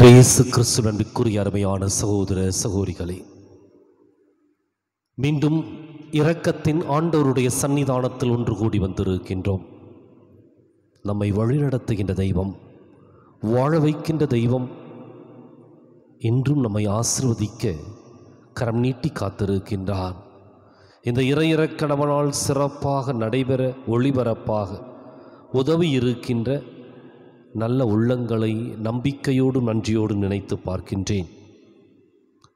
இயேசு கிறிஸ்து நன்றிக்குரிய அருமையான சகோதர சகோதரிகளே, மீண்டும் இரக்கத்தின் ஆண்டவருடைய சன்னிதானத்தில் ஒன்று கூடி வந்திருக்கின்றோம். நம்மை வழிநடத்துகின்ற தெய்வம், வாழ வைக்கின்ற தெய்வம் இன்றும் நம்மை ஆசீர்வதிக்க கரம் நீட்டி காத்திருக்கின்றார். இந்த இறையிறக்கணவனால் சிறப்பாக நடைபெற ஒளிபரப்பாக உதவி இருக்கின்ற நல்ல உள்ளங்களை நம்பிக்கையோடு நன்றியோடு நினைத்து பார்க்கின்றேன்.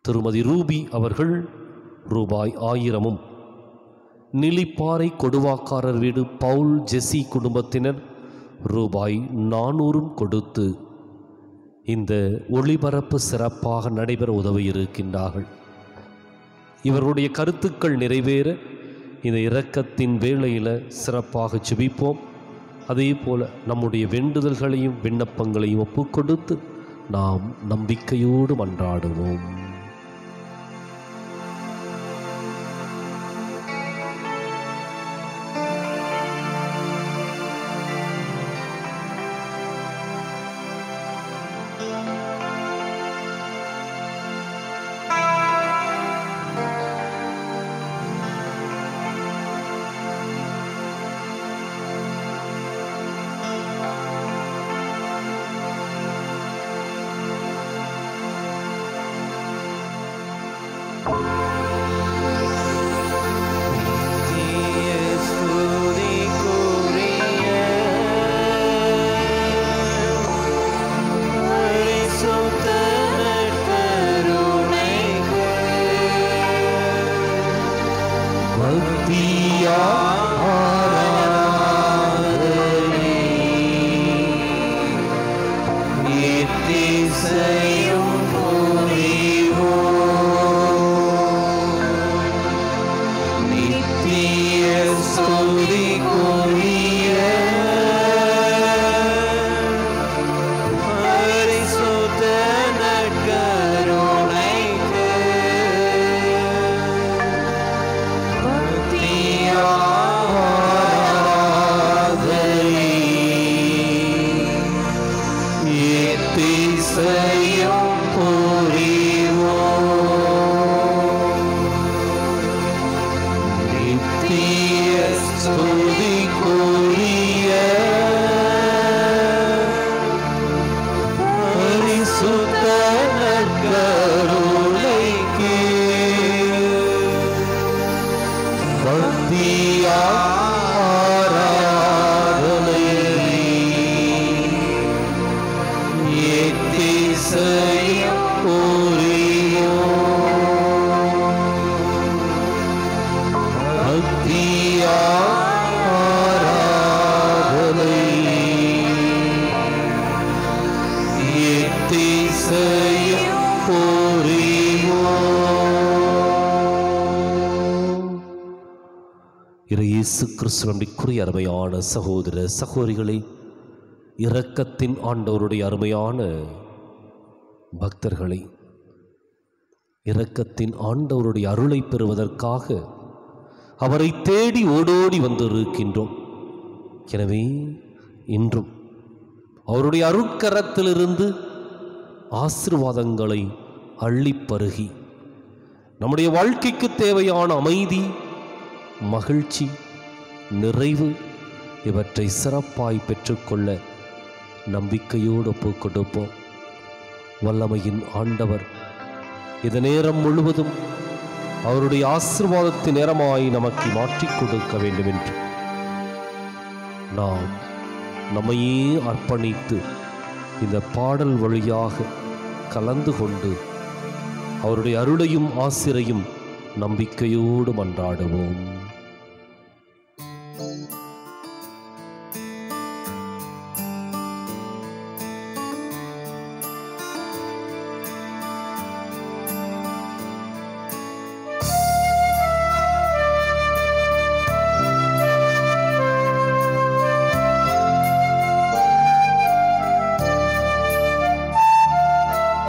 திருமதி ரூபி அவர்கள் ரூபாய் 1000, நிலிப்பாறை கொடுவாக்காரர் வீடு பவுல் ஜெசி குடும்பத்தினர் ரூபாய் 400 கொடுத்து இந்த ஒளிபரப்பு சிறப்பாக நடைபெற உதவி இருக்கின்றார்கள். இவருடைய கருத்துக்கள் நிறைவேற இந்த இரக்கத்தின் வேளையில் சிறப்பாக ஜெபிப்போம். அதே போல நம்முடைய வேண்டுதல்களையும் விண்ணப்பங்களையும் ஒப்புக் கொடுத்து நாம் நம்பிக்கையோடு மன்றாடுவோம். இயேசு கிறிஸ்துவின் அருமையான சகோதர சகோதரிகளே, இரக்கத்தின் ஆண்டவருடைய அருமையான பக்தர்களை, இரக்கத்தின் ஆண்டவருடைய அருளை பெறுவதற்காக அவரை தேடி ஓடோடி வந்திருக்கின்றோம். எனவே இன்றும் அவருடைய அருட்கரத்திலிருந்து ஆசீர்வாதங்களை அள்ளிப் பருகி நம்முடைய வாழ்க்கைக்கு தேவையான அமைதி, மகிழ்ச்சி, நிறைவு இவற்றை சிறப்பாய் பெற்றுக்கொள்ள நம்பிக்கையோடு ஒப்புக் கொடுப்போம். வல்லமையின் ஆண்டவர் இந்த நேரம் முழுவதும் அவருடைய ஆசீர்வாதத்தின் நேரமாய் நமக்கு மாற்றிக் கொடுக்க வேண்டும் என்று நாம் நம்மையே அர்ப்பணித்து இந்த பாடல் வழியாக கலந்து கொண்டு அவருடைய அருளையும் ஆசிரையும் நம்பிக்கையோடு மன்றாடுவோம்.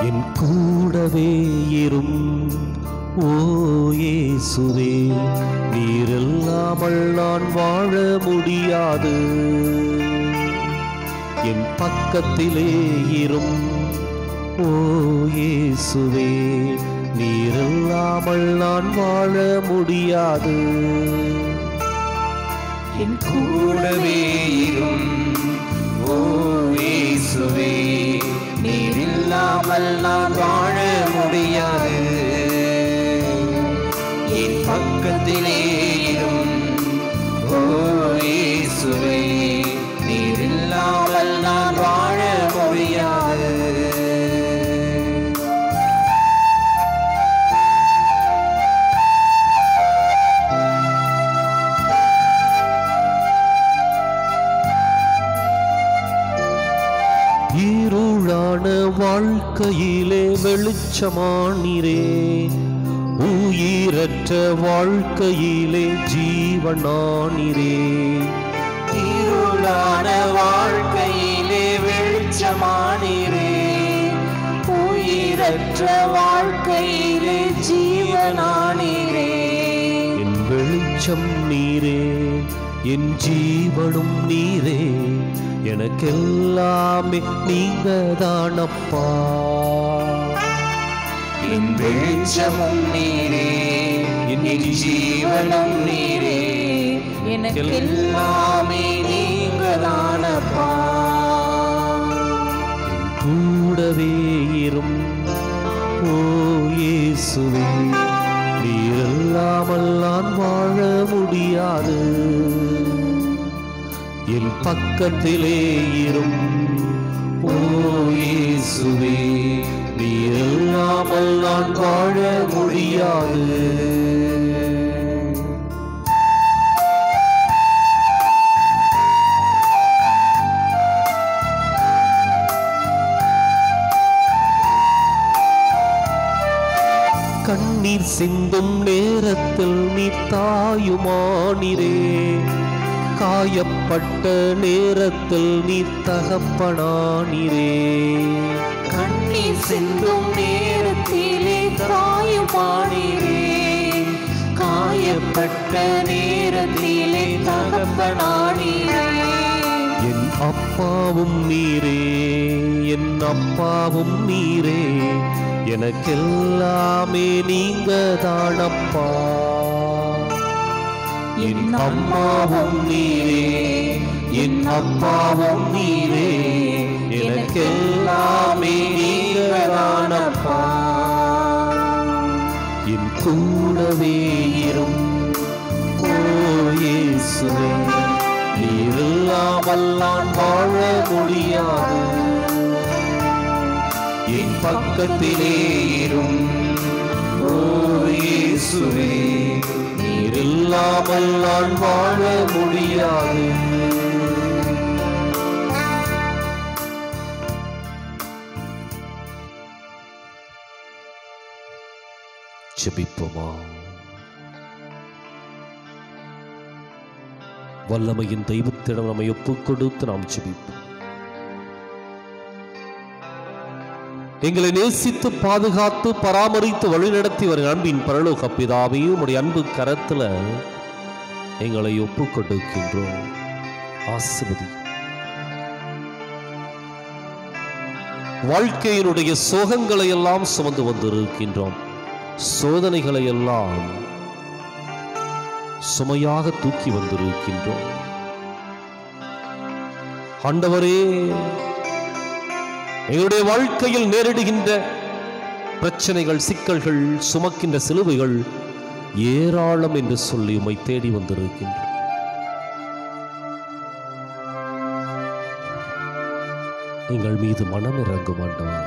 என் கூடவே இரும் ஓ இயேசுவே, நீரில்லாமல் நான் வாழ முடியாது. என் பக்கத்திலே இரும் ஓ இயேசுவே, நீர் இல்லாமல் நான் வாழ முடியாது. என் கூடவே இரும் ஓ இயேசுவே, நீர் இல்லாமல் நான் வாழ முடியாது. என் பக்கத்திலே இரும் ஓ இயேசுவே, நீர் இல்லாமல் நான் வாழ முடியாது. இருளான வாழ்க்கையிலே வெளிச்சமானீரே, உயிரற்ற வாழ்க்கையிலே ஜீவனானீரே. இருளான வாழ்க்கையிலே வெளிச்சமானீரே, உயிரற்ற வாழ்க்கையிலே ஜீவனானீரே. என் வெளிச்சம் நீரே, என் ஜீவனும் நீரே, எனக்கெல்லாமே நீங்க தானப்பா. என் வெளிச்சமும் நீரே, என் ஜீவனும் நீரே, எனக்கெல்லாமே நீங்க தானப்பா. கூடவே இரும் ஓ இயேசுவே, நீர் இல்லாமல் நான் வாழ முடியாது. என் பக்கத்திலே இரும் ஓ இயேசுவே, நீர் இல்லாமல் நான் வாழ முடியாது. கண்ணீர் சிந்தும் நேரத்தில் நீ தாயுமானீரே, காயப்பட்ட நேரத்தில் நீ தகப்பனானீரே. கண்ணீர் சிந்தும் நேரத்திலே தாயுமானீரே, காயப்பட்ட நேரத்திலே தகப்பனானீரே. என் அப்பாவும் நீரே, என் அப்பாவும் நீரே, எனக்கெல்லாமே நீங்க தானப்பா. என் அம்மாவும் நீரே, என் அப்பாவும் நீரே, எனக்கெல்லாமே நீங்க தானப்பா. என் கூடவே இரும் ஓ இயேசுவே, நீர் இல்லாமல் நான் வாழ முடியாது. என் பக்கத்திலே இரும் ஓ இயேசுவே, நீர் இல்லாமல் நான் வாழ முடியாது. ஜெபிப்போமா. வல்லமையின் தெய்வத்திடம் நம்மை ஒப்புக் கொடுத்து நாம் ஜெபிப்போம். எங்களை நேசித்து பாதுகாத்து பராமரித்து வழிநடத்தி வரும் அன்பின் பரலோக பிதாவே, உம்முடைய அன்பு கரத்துல எங்களை ஒப்புக் கொடுக்கின்றோம். ஆசீர்வதி. வாழ்க்கையினுடைய சோகங்களை எல்லாம் சுமந்து வந்திருக்கின்றோம். சோதனைகளை எல்லாம் சுமையாக தூக்கி வந்திருக்கின்றோம். ஆண்டவரே, எங்களுடைய வாழ்க்கையில் நேரிடுகின்ற பிரச்சனைகள், சிக்கல்கள், சுமக்கின்ற சிலுவைகள் ஏராளம் என்று சொல்லி உம்மை தேடி வந்திருக்கின்றோம். எங்கள் மீது மனம் இறங்கும் ஆண்டவரே.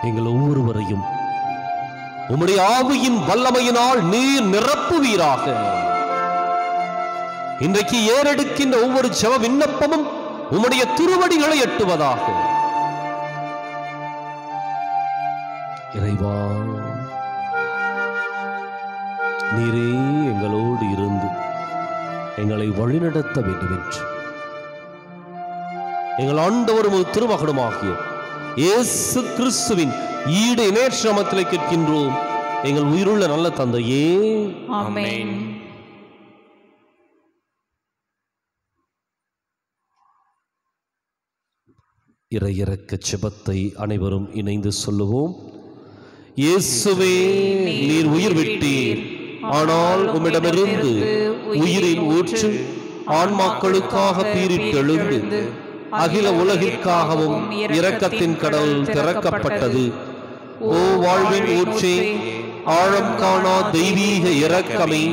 எங்கள் ஒவ்வொருவரையும் உம்முடைய ஆவியின் வல்லமையினால் நீர் நிரப்புவீராக. இன்றைக்கு ஏறெடுக்கின்ற ஒவ்வொரு ஜெப விண்ணப்பமும் உம்முடைய திருவடிகளை எட்டுவதாக. இறைவா, நீரே எங்களோடு இருந்து எங்களை வழிநடத்த வேண்டும் என்று எங்கள் ஆண்டவரும் திருமகனுமாகிய இயேசு கிறிஸ்துவின் ஈடு இணையற்றமத்திலே கேட்கின்றோம் எங்கள் உயிருள்ள நல்ல தந்தையே, ஆமென். இறையிறக்க ஜெபத்தை அனைவரும் இணைந்து சொல்லுவோம். இயேசுவே, நீர் உயிர் விட்டீர், ஆனால் உம்மிடமிருந்து உயிரின் ஊற்று ஆன்மாக்களுக்காக பீரிட்டெழுந்து அகில உலகிற்காகவும் இரக்கத்தின் கடல் திறக்கப்பட்டது. ஓ வாழ்வின் ஊற்றே, ஆழம் காணா தெய்வீக இரக்கமே,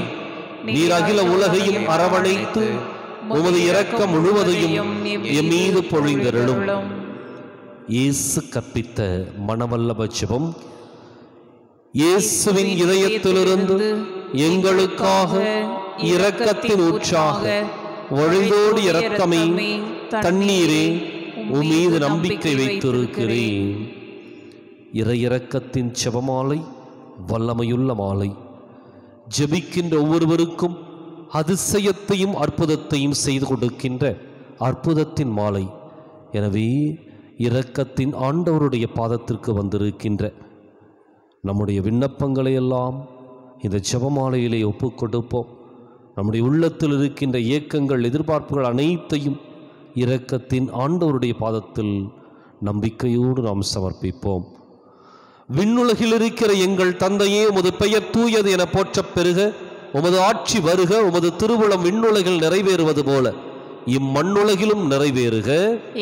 நீர் அகில உலகையும் அரவணைத்து உமது இரக்கம் முழுவதையும் எம் மீது பொழிந்தருளும். இயேசு கற்பித்த மனவல்லப ஜெபம். இயேசுவின் இதயத்திலிருந்து எங்களுக்காக இரக்கத்தின் ஊற்றாக வழிந்தோடு இரக்கமே, தண்ணீரே, உம்மீது நம்பிக்கை வைத்திருக்கிறேன். இறையிறக்கத்தின் ஜெபமாலை வல்லமையுள்ள மாலை. ஜெபிக்கின்ற ஒவ்வொருவருக்கும் அதிசயத்தையும் அற்புதத்தையும் செய்து கொடுக்கின்ற அற்புதத்தின் மாலை. எனவே இரக்கத்தின் ஆண்டவருடைய பாதத்திற்கு வந்திருக்கின்ற நம்முடைய விண்ணப்பங்களை எல்லாம் இந்த ஜெபமாலையிலே ஒப்புக் கொடுப்போம். நம்முடைய உள்ளத்தில் இருக்கின்ற ஏக்கங்கள், எதிர்பார்ப்புகள் அனைத்தையும் இரக்கத்தின் ஆண்டவருடைய பாதத்தில் நம்பிக்கையோடு நாம் சமர்ப்பிப்போம். விண்ணுலகில் இருக்கிற எங்கள் தந்தையே, உமது பெயர் தூயது என போற்றப் பெறுக. உமது ஆட்சி வருக. உமது திருவுளம் விண்ணுலகில் நிறைவேறுவது போல இம்மண்ணுலகிலும் நிறைவேறுக.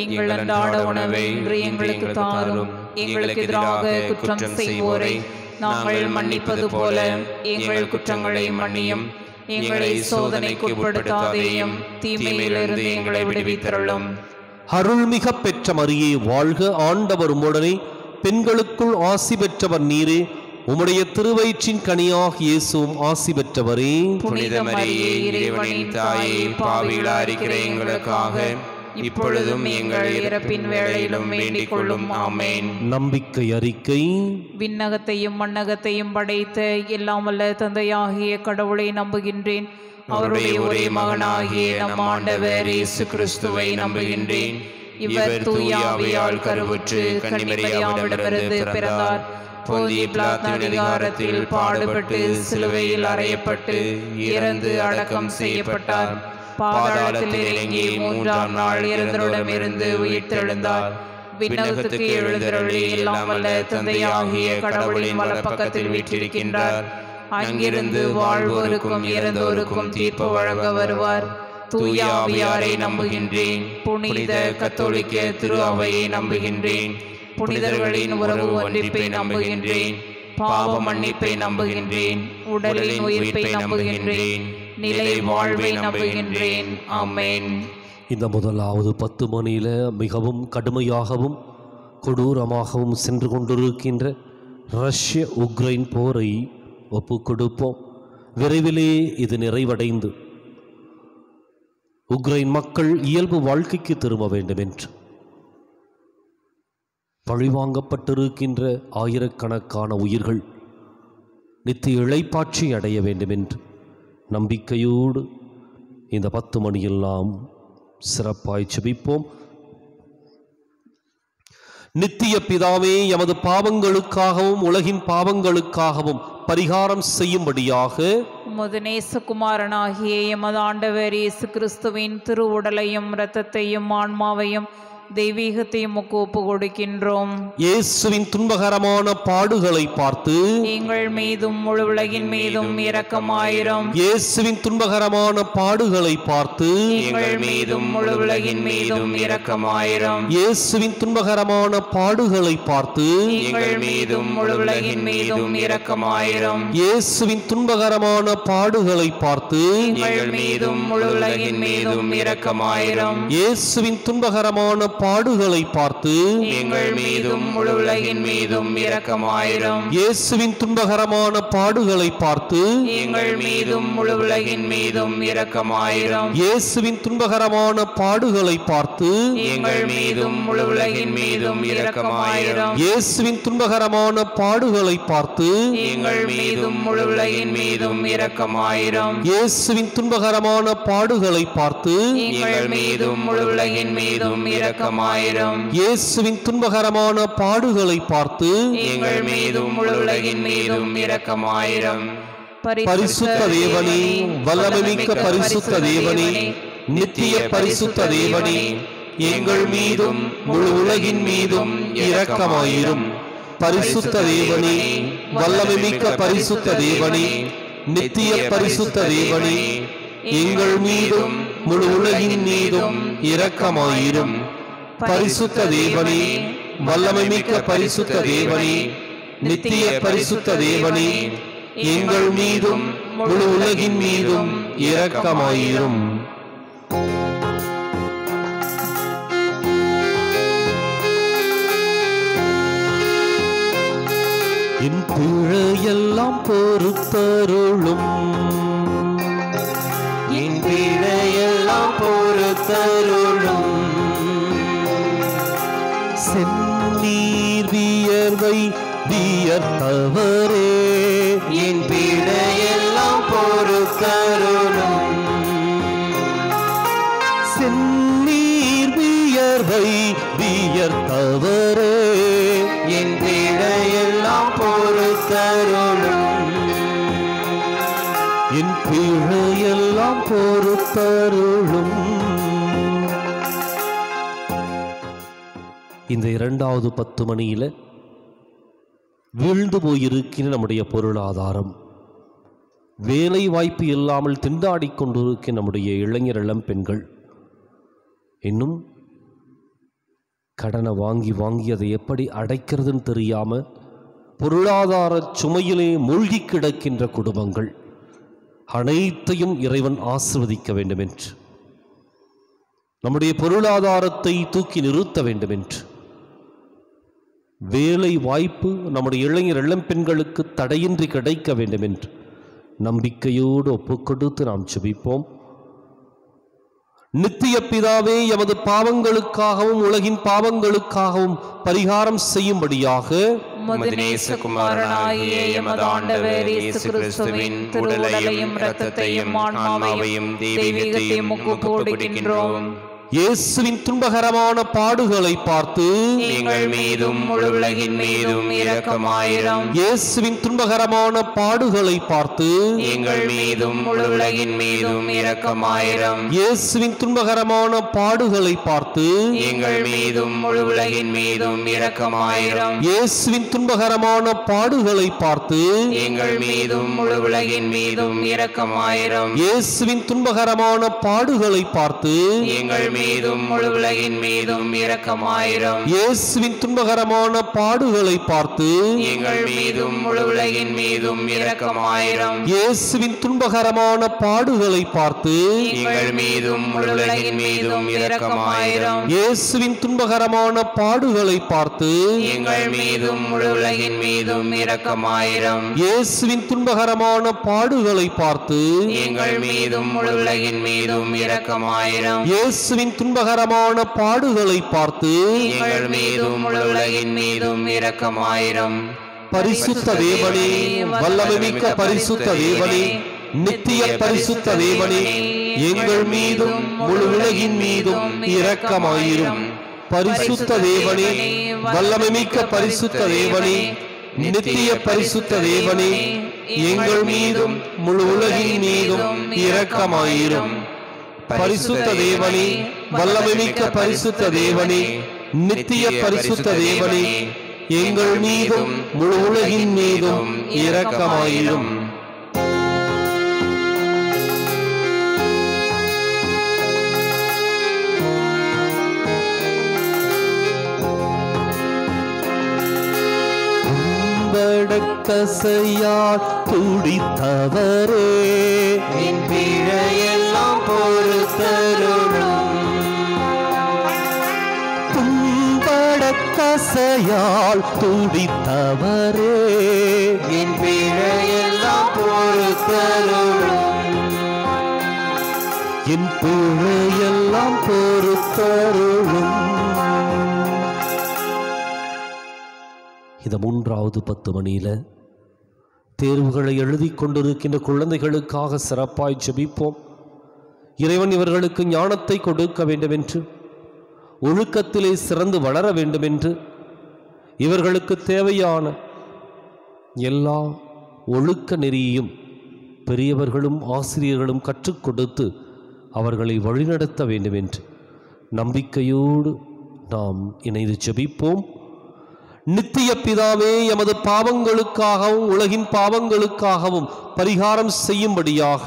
எங்கள் அன்றாட உணவை இன்று எங்களுக்கு தாரும். எங்களுக்கு எதிராக குற்றம் செய்வோரை நாங்கள் மன்னிப்பது போல எங்கள் குற்றங்களை மன்னியும். எங்களை சோதனைக்கு உட்படுத்தாதேயும், தீமையிலிருந்து எங்களை விடுவித்தருளும். அருள்மிக பெற்ற மரியே வாழ்க. ஆண்டவர் உம்முடனே, பெண்களுக்குள் ஆசி பெற்றவர் நீரே. உம்முடைய திருவயிற்றின் கனியாக இயேசுவும் ஆசி பெற்றவரே. புனித மரியே, இறைவனின் தாயே, பாவிகளாய் இருக்கிற எங்களுக்காக இப்பொழுதும் எங்கள் இறப்பின் வேளையிலும் வேண்டிக் கொள்ளும். ஆமேன். நம்பிக்கை அறிக்கை. விண்ணகத்தையும் மண்ணகத்தையும் படைத்த எல்லாம் வல்ல தந்தையாகிய கடவுளை நம்புகின்றேன். அவருடைய ஒரே மகனாகிய நம் ஆண்டவர் இயேசு கிறிஸ்துவை நம்புகின்றேன். இவர் தூய ஆவியால் கருவுற்று கன்னிமரியாவிடமிருந்து பிறந்தார். போதிய பிலாத்தின் அதிகாரத்தில் பாடுபட்டு சிலுவையில் அறையப்பட்டு இறந்து அடக்கம் செய்யப்பட்டார். பாதாளத்தில் இறங்கி மூன்றாம் நாள் இறந்தவரிடமிருந்து உயிர்த்தெழுந்தார். விண்ணகத்துக்கு எழுந்தருளி எல்லாம் வல்ல தந்தையாகிய கடவுளின் வலப்பக்கத்தில் வீற்றிருக்கின்றார். அங்கிருந்து வாழ்வோருக்கும் இறந்தோருக்கும் தீர்ப்பு வழங்க வருவார். தூய ஆவியாரை நம்புகின்றேன். புனித கத்தோலிக்க திரு அவையை நம்புகின்றேன். புனிதர்களின் உறவு ஒன்றிப்பை நம்புகின்றேன். பாவ மன்னிப்பை நம்புகின்றேன். உடலின் உயிர்ப்பை நம்புகின்றேன். நிலை வாழ்வை நம்புகின்றேன். ஆமென். இந்த முதலாவது 10 மணியில மிகவும் கடுமையாகவும் கொடூரமாகவும் சென்று கொண்டிருக்கின்ற ரஷ்ய உக்ரைன் போரை ஒப்புக் கொடுப்போம். விரைவிலே இது நிறைவடைந்து உக்ரைன் மக்கள் இயல்பு வாழ்க்கைக்கு திரும்ப வேண்டும் என்று, பழிவாங்கப்பட்டிருக்கின்ற ஆயிரக்கணக்கான உயிர்கள் நித்திய இளைப்பாட்சி அடைய வேண்டும் என்று நம்பிக்கையோடு இந்த 10 மணியில் நாம் சிறப்பாய் ஜெபிப்போம். நித்திய பிதாவே, எமது பாவங்களுக்காகவும் உலகின் பாவங்களுக்காகவும் பரிகாரம் செய்யும்படியாக உமது நேசகுமாரனாகிய எமது ஆண்டவர் இயேசு கிறிஸ்துவின் திரு உடலையும் இரத்தத்தையும் ஆன்மாவையும் தெய்வீகத்தையும் ஒப்பு கொடுக்கின்றோம். இயேசுவின் துன்பகரமான பாடுகளை பார்த்து எங்கள் மீதும் முழு உலகின் மீதும் இரக்கமாயிரும். இயேசுவின் துன்பகரமான பாடுகளை பார்த்து எங்கள் மீதும் முழு உலகின் மீதும் இரக்கமாயிரும். இயேசுவின் துன்பகரமான பாடுகளை பார்த்து எங்கள் மீதும் முழு உலகின் மீதும் இரக்கமாயிரும். இயேசுவின் துன்பகரமான பாடுகளை பார்த்து எங்கள் மீதும் முழு உலகின் மீதும் இரக்கமாயிரும். இயேசுவின் துன்பகரமான பாடுகளை பார்த்து எங்கள் மீதும் முழு உலகின் மீதும் இரக்கமாயிரும். இயேசுவின் துன்பகரமான பாடுகளை பார்த்து எங்கள் மீதும் முழு உலகின் மீதும் இரக்கமாயிரும். இயேசுவின் துன்பகரமான பாடுகளை பார்த்து எங்கள் மீதும் முழு உலகின் மீதும் இரக்கமாயிரும். இயேசுவின் துன்பகரமான பாடுகளை பார்த்து எங்கள் மீதும் முழு உலகின் மீதும் இரக்கமாயிரும். இயேசுவின் துன்பகரமான பாடுகளை பார்த்து எங்கள் மீதும் முழு உலகின் மீதும் இரக்கமாயிரும். இயேசுவின் துன்பகரமான பாடுகளை பார்த்து எங்கள் மீதும் முழு உலகின் மீதும் இரக்கமாயிரும். பரிசுத்த தேவனே, வல்லமைமிக்க பரிசுத்த தேவனே, நித்திய பரிசுத்த தேவனே, எங்கள் மீதும் முழு உலகின் மீதும் இரக்கமாயிரும். பரிசுத்த தேவனே, வல்லமை மிக்க பரிசுத்த தேவனே, நித்திய பரிசுத்த தேவனே, எங்கள் மீதும் முழு உலகின் மீதும் இரக்கமாயிரும். பரிசுத்த தேவனே, வல்லமை மிக்க பரிசுத்த தேவனே, நித்திய பரிசுத்த தேவனே, எங்கள் மீதும் முழு உலகின் மீதும் இரக்கமாயிரும். என் பிழையெல்லாம் பொறுத்தருளும், என் பிழையெல்லாம் பொறுத்தருளும். செந்நீர் வியர்வை வியர்த்தவரே, என் பிழையெல்லாம் பொறுத்தருளும். செந்நீர் வியர்வை வியர்த்தவரே, என் பிழையெல்லாம் பொறுத்தருளும். என் பிழையெல்லாம் பொறுத்தருளும். இந்த 2வது 10 மணியில வீழ்ந்து போயிருக்கிற நம்முடைய பொருளாதாரம், வேலை வாய்ப்பு இல்லாமல் திண்டாடி கொண்டிருக்கிற நம்முடைய இளைஞர் இளம் பெண்கள், இன்னும் கடனை வாங்கி அதை எப்படி அடைக்கிறதுன்னு தெரியாம பொருளாதார சுமையிலே மூழ்கி கிடக்கின்ற குடும்பங்கள் அனைத்தையும் இறைவன் ஆசீர்வதிக்க வேண்டும் என்று, நம்முடைய பொருளாதாரத்தை தூக்கி நிறுத்த வேண்டும் என்று, வேலை வாய்ப்பு நம்முடைய இளைஞர் இளம் பெண்களுக்கு தடையின்றி கிடைக்க வேண்டும் என்று நம்பிக்கையோடு ஒப்புக்கொடுத்து நாம் ஜெபிப்போம். நித்திய பிதாவே, எமது பாவங்களுக்காகவும் உலகின் பாவங்களுக்காகவும் பரிகாரம் செய்யும்படியாக நேசகுமாரனாகிய எமது ஆண்டவர் இயேசு கிறிஸ்துவின் உடலையும் இரத்தத்தையும் ஆன்மாவையும் தெய்வீகத்தையும் ஒப்புக்கொடுக்கின்றோம். இயேசுவின் துன்பகரமான பாடுகளை பார்த்து எங்கள் மீதும் முழு உலகின் மீதும் இரக்கமாயிரும். இயேசுவின் துன்பகரமான பாடுகளை பார்த்து எங்கள் மீதும் முழு உலகின் மீதும் இரக்கமாயிரும். இயேசுவின் துன்பகரமான பாடுகளை பார்த்து எங்கள் மீதும் முழு உலகின் மீதும் இரக்கமாயிரும். இயேசுவின் துன்பகரமான பாடுகளை பார்த்து எங்கள் மீதும் முழு உலகின் மீதும் இரக்கமாயிரும். இயேசுவின் துன்பகரமான பாடுகளை பார்த்து எங்கள் மீதும் முழு உலகின் மீதும் இரக்கமாயிரும். இயேசுவின் துன்பகரமான பாடுகளை பார்த்து எங்கள் மீதும் முழு உலகின் மீதும் இரக்கமாயிரும். இயேசுவின் துன்பகரமான பாடுகளை பார்த்து எங்கள் மீதும் முழு உலகின் மீதும் இரக்கமாயிரும். இயேசுவின் துன்பகரமான பாடுகளை பார்த்து எங்கள் மீதும் முழு உலகின் மீதும் இரக்கமாயிரும். இயேசுவின் துன்பகரமான பாடுகளை பார்த்து எங்கள் மீதும் முழு உலகின் மீதும் இரக்கமாயிரும். இயேசுவின் துன்பகரமான பாடுகளை பார்த்து எங்கள் மீதும் முழு உலகின் மீதும் இரக்கமாயிரும். பரிசுத்த தேவனே, வல்லமை மிக்க பரிசுத்த தேவனே, நித்திய பரிசுத்த தேவனே, எங்கள் மீதும் முழு உலகின் மீதும் இரக்கமாயிரும். பரிசுத்த தேவனே, வல்லமை மிக்க பரிசுத்த தேவனே, நித்திய பரிசுத்த தேவனே, எங்கள் மீதும் முழு உலகின் மீதும் இரக்கமாயிரும். பரிசுத்த தேவனே, வல்லமை மிக்க பரிசுத்த தேவனே, நித்திய பரிசுத்த தேவனே, எங்கள் மீதும் முழு உலகின் மீதும் இரக்கமாயிரும். கசையால் துடித்தவரே, என் பிழையெல்லாம் பொறுத்தருளும். துன்படக்கசையால் துடித்தவரே, என் பிழையெல்லாம் பொறுத்தருளும். என் பிழையெல்லாம் பொறுத்தருளும். இந்த 3வது 10 மணியில தேர்வுகளை எழுதி கொண்டிருக்கின்ற குழந்தைகளுக்காக சிறப்பாய் ஜெபிப்போம். இறைவன் இவர்களுக்கு ஞானத்தை கொடுக்க வேண்டும் என்று, ஒழுக்கத்திலே சிறந்து வளர வேண்டும் என்று, இவர்களுக்கு தேவையான எல்லா ஒழுக்க நெறியையும் பெரியவர்களும் ஆசிரியர்களும் கற்றுக் கொடுத்து அவர்களை வழிநடத்த வேண்டும் என்று நம்பிக்கையோடு நாம் இணைந்து ஜெபிப்போம். நித்திய பிதாவே, எமது பாவங்களுக்காகவும் உலகின் பாவங்களுக்காகவும் பரிகாரம் செய்யும்படியாக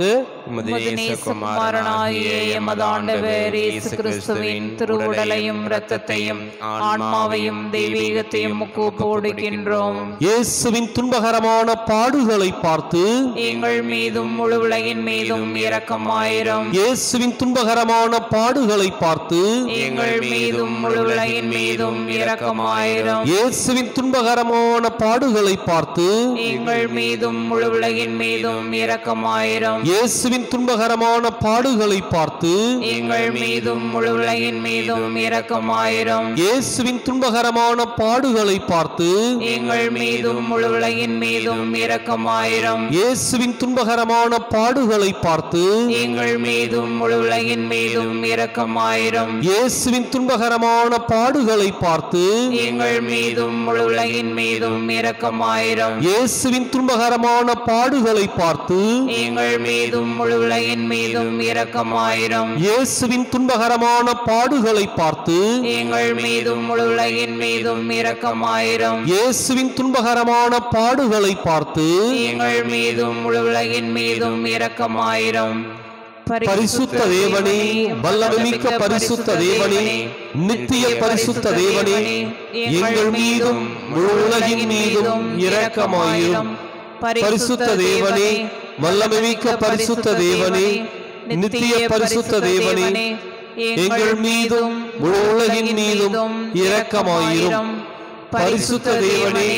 நேசகுமாரனாகிய எமது ஆண்டவர் இயேசு கிறிஸ்துவின் திருவுடலையும் இரத்தத்தையும் ஆன்மாவையும் தெய்வீகத்தையும் ஒப்புக்கொடுக்கின்றோம். இயேசுவின் துன்பகரமான பாடுகளை பார்த்து எங்கள் மீதும் முழு உலகின் மீதும் இரக்கமாயிரும். இயேசுவின் துன்பகரமான பாடுகளை பார்த்து எங்கள் மீதும் முழு உலகின் மீதும் இரக்கமாயிரும். இயேசுவின் துன்பகரமான பாடுகளை பார்த்து எங்கள் மீதும் முழு உலகின் மீதும் இரக்கமாயிரும். இயேசுவின் துன்பகரமான பாடுகளை பார்த்து எங்கள் மீதும் முழு உலகின் மீதும் இரக்கமாயிரும். இயேசுவின் துன்பகரமான பாடுகளை பார்த்து எங்கள் மீதும் முழு உலகின் மீதும் இரக்கமாயிரும். இயேசுவின் துன்பகரமான பாடுகளை பார்த்து எங்கள் மீதும் முழு உலகின் மீதும் இரக்கமாயிரும். இயேசுவின் துன்பகரமான பாடுகளை பார்த்து எங்கள் மீதும் முழு உலகின் மீதும் இரக்கமாயிரும். இயேசுவின் துன்பகரமான பாடுகளை பார்த்து எங்கள் மீதும் முழு உலகின் மீதும் இரக்கமாயிரும். இயேசுவின் துன்பகரமான பாடுகளை பார்த்து எங்கள் மீதும் முழு உலகின் மீதும் இரக்கமாயிரும். இயேசுவின் துன்பகரமான பாடுகளை பார்த்து எங்கள் மீதும் முழு உலகின் மீதும் இரக்கமாயிரும். பரிசுத்த தேவனே, வல்லமைமிக்க பரிசுத்த தேவனே, நித்திய பரிசுத்த தேவனே, எங்கள் மீதும் முழு உலகின் மீதும் இரக்கமாயிரும். பரிசுத்த தேவனே, வல்லமைமிக்க பரிசுத்த தேவனே, நித்திய பரிசுத்த தேவனே, எங்கள் மீதும் முழு உலகின் மீதும் இரக்கமாயிரும். பரிசுத்த தேவனே,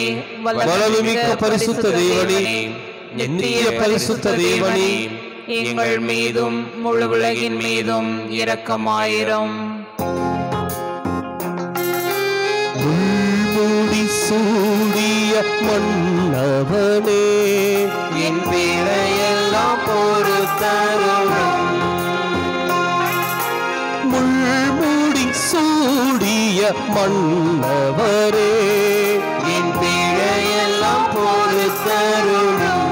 வல்லமைமிக்க பரிசுத்த தேவனே, நித்திய பரிசுத்த தேவனே, எங்கள் மீதும் முழு உலகின் மீதும் இரக்கமாயிரும். முள்மூடி சூடிய மன்னவனே, என் பிழையெல்லாம் பொறுத்தருளும். முள்மூடி சூடிய மன்னவரே, என் பிழையெல்லாம் பொறுத்தருளும்.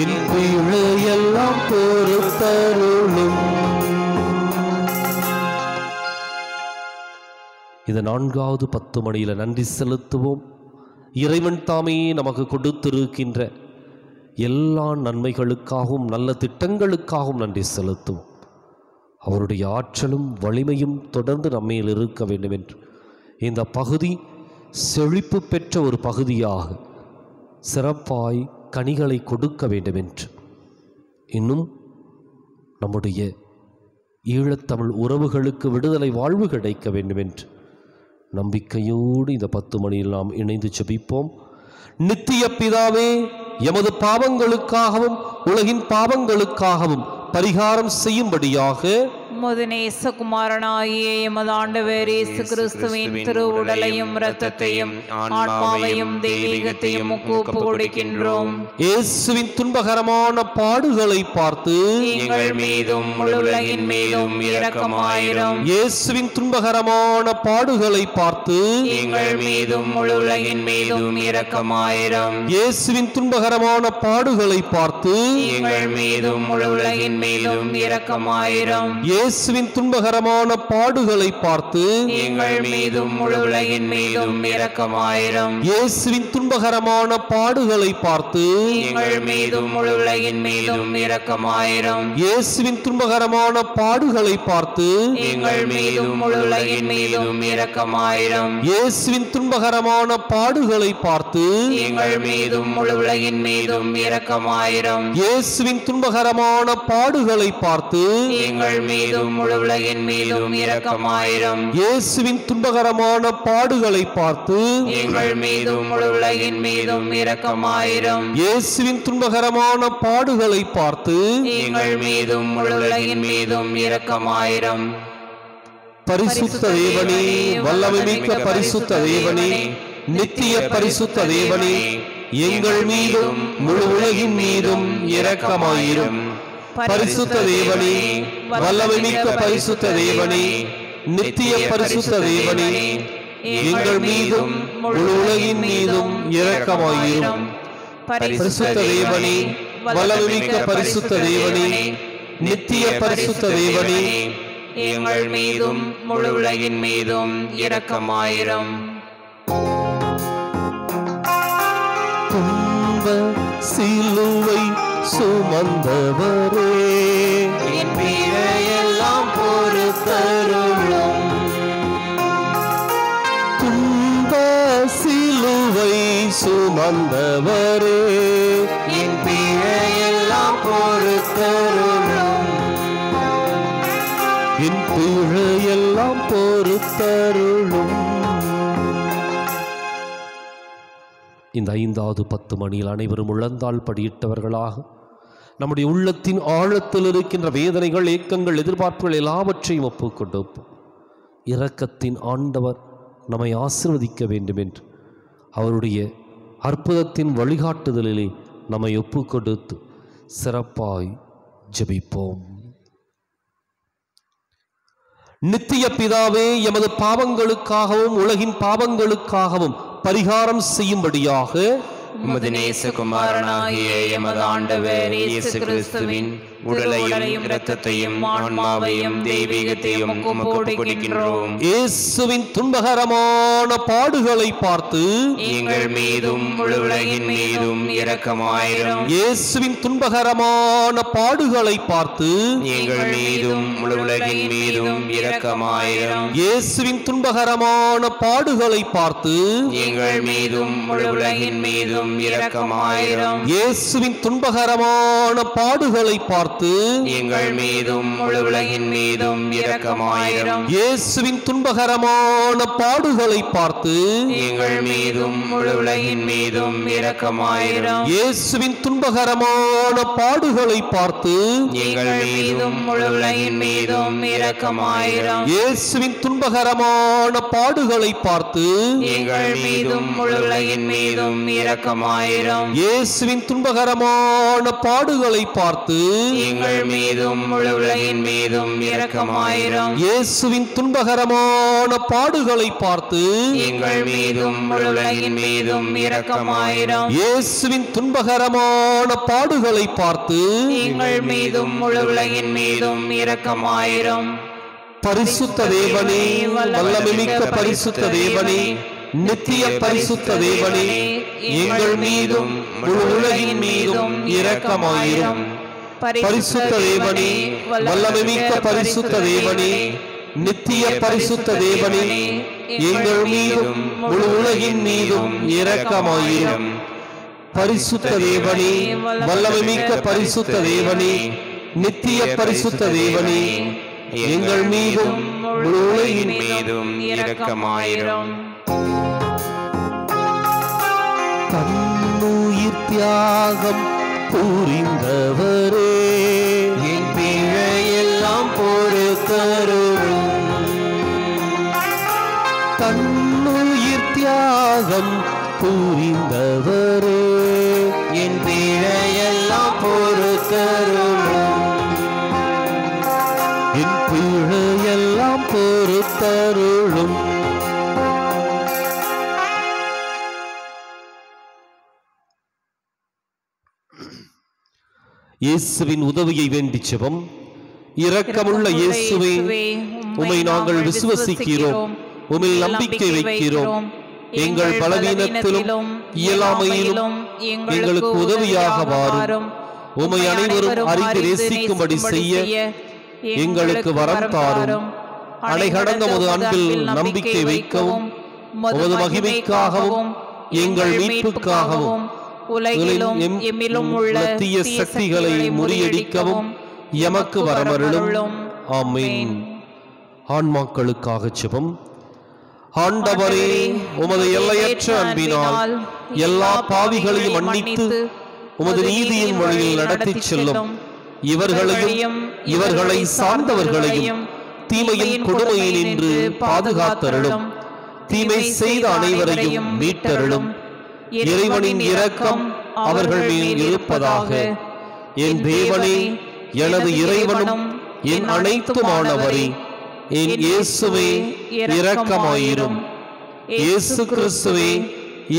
என் பிழையெல்லாம் பொறுத்தருளும். இந்த 4வது 10 மணியில் நன்றி செலுத்துவோம். இறைவன் தாமே நமக்கு கொடுத்திருக்கின்ற எல்லா நன்மைகளுக்காகவும் நல்ல திட்டங்களுக்காகவும் நன்றி செலுத்துவோம். அவருடைய ஆற்றலும் வலிமையும் தொடர்ந்து நம்மையில் இருக்க வேண்டும் என்று இந்த பகுதி செழிப்பு பெற்ற ஒரு பகுதியாக சிறப்பாய் கனிகளை கொடுக்க வேண்டும் என்று, இன்னும் நம்முடைய ஈழத்தமிழ் உறவுகளுக்கு விடுதலை வாழ்வு கிடைக்க வேண்டும் என்று நம்பிக்கையோடு இந்த 10 மணியில் நாம் இணைந்து ஜெபிப்போம். நித்திய பிதாவே, எமது பாவங்களுக்காகவும் உலகின் பாவங்களுக்காகவும் பரிகாரம் செய்யும்படியாக உமது நேசகுமாரனாகிய எமது ஆண்டவர் இயேசு கிறிஸ்துவின் திருவுடலையும் இரத்தத்தையும் ஆன்மாவையும் தெய்வீகத்தையும் ஒப்புக்கொடுக்கின்றோம். இயேசுவின் துன்பகரமான பாடுகளை பார்த்து எங்கள் மீதும் முழு உலகின் மீதும் இரக்கமாயிரும். இயேசுவின் துன்பகரமான பாடுகளை பார்த்து எங்கள் மீதும் முழு உலகின் மீதும் இரக்கமாயிரும். இயேசுவின் துன்பகரமான பாடுகளை பார்த்து எங்கள் மீதும் முழு உலகின் மீதும் இரக்கமாயிரும். இயேசுவின் துன்பகரமான பாடுகளை பார்த்து எங்கள் மீதும் முழு உலகின் மீதும் இரக்கமாயிரும். இயேசுவின் துன்பகரமான பாடுகளை பார்த்து எங்கள் மீதும் முழு உலகின் மீதும் இரக்கமாயிரும். இயேசுவின் துன்பகரமான பாடுகளை பார்த்து எங்கள் மீதும் முழு உலகின் மீதும் இரக்கமாயிரும். இயேசுவின் துன்பகரமான பாடுகளை பார்த்து எங்கள் மீதும் முழு உலகின் மீதும் இரக்கமாயிரும். இயேசுவின் துன்பகரமான பாடுகளை பார்த்து எங்கள் மீதும் முழு உலகின் மீதும் இரக்கமாயிரும். இயேசுவின் துன்பகரமான பாடுகளை பார்த்து எங்கள் மீதும் முழு உலகின் மீதும் இரக்கமாயிரும். இயேசுவின் துன்பகரமான பாடுகளை பார்த்து எங்கள் மீதும் முழு உலகின் மீதும் இரக்கமாயிரும். பரிசுத்த தேவனே, வல்லமைமிக்க பரிசுத்த தேவனே, நித்திய பரிசுத்த தேவனே, எங்கள் மீதும் முழு உலகின் மீதும் இரக்கமாயிரும். பரிசுத்த தேவனே, வல்லமைமிக்க பரிசுத்த தேவனே, நித்திய பரிசுத்த தேவனே, எங்கள் மீதும் முழு உலகின் மீதும் இரக்கமாயிரும். பரிசுத்த தேவனே, வல்லமைமிக்க பரிசுத்த தேவனே, நித்திய பரிசுத்த தேவனே, எங்கள் மீதும் முழு உலகின் மீதும் இரக்கமாயிரும். துன்ப சிலுவை சுமந்தவரே, என் பிழையெல்லாம் பொறுத்தருளும். துன்ப சிலுவை சுமந்தவரே, என் பிழையெல்லாம் பொறுத்தருளும். என் பிழையெல்லாம் பொறுத்தருளும். இந்த 5வது 10 மணியில் அனைவரும் முழந்தால் படியிட்டவர்களாக நம்முடைய உள்ளத்தின் ஆழத்தில் இருக்கின்ற வேதனைகள், ஏக்கங்கள், எதிர்பார்ப்புகள் எல்லாவற்றையும் ஒப்புக்கொடுப்போம். இரக்கத்தின் ஆண்டவர் நம்மை ஆசீர்வதிக்க வேண்டும் என்று அவருடைய அற்புதத்தின் வழிகாட்டுதலிலே நம்மை ஒப்புக்கொடுத்து சிறப்பாய் ஜெபிப்போம். நித்திய பிதாவே, எமது பாவங்களுக்காகவும் உலகின் பாவங்களுக்காகவும் பரிகாரம் செய்யும்படியாக உமது நேசகுமாரனாகிய எமது ஆண்டவர் இயேசு கிறிஸ்துவின் உடலையும் இரத்தத்தையும் ஆன்மாவையும் தெய்வீகத்தையும் உமக்கு கொடுக்கின்றோம். இயேசுவின் துன்பகரமான பாடுகளை பார்த்து எங்கள் மீதும் முழு உலகின் மீதும் இரக்கமாயிரும். இயேசுவின் துன்பகரமான பாடுகளை பார்த்து எங்கள் மீதும் முழு உலகின் மீதும் இரக்கமாயிரும். இயேசுவின் துன்பகரமான பாடுகளை பார்த்து எங்கள் மீதும் முழு உலகின் மீதும் இரக்கமாயிரும். இயேசுவின் துன்பகரமான பாடுகளை பார்த்து எங்கள் மீதும் முழு உலகின் மீதும் இரக்கமாயிரும். இயேசுவின் துன்பகரமான பாடுகளை பார்த்து எங்கள் மீதும் முழு உலகின் மீதும் இரக்கமாயிரும். இயேசுவின் துன்பகரமான பாடுகளை பார்த்து எங்கள் மீதும் முழு உலகின் மீதும் இரக்கமாயிரும். இயேசுவின் துன்பகரமான பாடுகளை பார்த்து எங்கள் மீதும் முழு உலகின் மீதும் இரக்கமாயிரும். இயேசுவின் துன்பகரமான பாடுகளை பார்த்து எங்கள் மீதும் முழு உலகின் மீதும் இரக்கமாயிரும். இயேசுவின் துன்பகரமான பாடுகளை பார்த்து எங்கள் மீதும் முழு உலகின் மீதும் இரக்கமாயிரும். இயேசுவின் துன்பகரமான பாடுகளை பார்த்து எங்கள் மீதும் முழு உலகின் மீதும் இரக்கமாயிரும். பரிசுத்த தேவனே, வல்லமைமிக்க பரிசுத்த தேவனே, நித்திய பரிசுத்த தேவனே, எங்கள் மீதும் முழு உலகின் மீதும் இரக்கமாயிரும். பரிசுத்த தேவனே, வல்லமைமிக்க பரிசுத்த தேவனே, நித்திய பரிசுத்த தேவனே, எங்கள் மீதும் முழு உலகின் மீதும் இரக்கமாயிரும். பரிசுத்த தேவனே, வல்லமைமிக்க பரிசுத்த தேவனே, நித்திய பரிசுத்த தேவனே, எங்கள் மீதும் முழு உலகின் மீதும் இரக்கமாயிரும். தன்னுயிர் தியாகம் புரிந்தவரே, என் பிழையெல்லாம் பொறுத்தருளும். தன்னுயிர் தியாகம் புரிந்தவரே, என் பிழையெல்லாம் பொறுத்தருளும். என் பிழையெல்லாம் பொறுத்தருளும். இயேசுவின் உதவியை வேண்டி ஜெபம். இரக்கமுள்ள இயேசுவே, உம்மை நாங்கள் விசுவசிக்கிறோம், உம்மில் நம்பிக்கை வைக்கிறோம். எங்கள் பலவீனத்திலும் இயலாமையிலும் எங்களுக்கு உதவியாக வாரும். உம்மை அனைவரும் அறிந்து நேசிக்கும்படி செய்ய எங்களுக்கு வரம் தாரும். அணைகடந்த உமது அன்பில் நம்பிக்கை வைக்கவும், உமது மகிமைக்காகவும் எங்கள் மீட்புக்காகவும் உலகிலும் எம்மிலும் உள்ள தீய சக்திகளை முறியடிக்கவும் எமக்கு வரமருளும். ஆமென். ஆன்மாக்களுக்காக ஜெபம். ஆண்டவரே, உமது எல்லையற்ற அன்பினால் எல்லா பாவிகளையும் மன்னித்து உமது நீதியின் வழியில் நடத்திச் செல்லும் இவர்களையும் இவர்களை சார்ந்தவர்களையும் தீமையின் கொடுமையினின்று பாதுகாத்தருளும். தீமை செய்த அனைவரையும் மீட்டருளும். இறைவனின் இரக்கம் அவர்கள் மேல் இருப்பதாக. என் தேவனே, எனது இறைவனும் என் அனைத்துமானவரே, என் இயேசுவே இரக்கமாயிரும். இயேசு கிறிஸ்துவே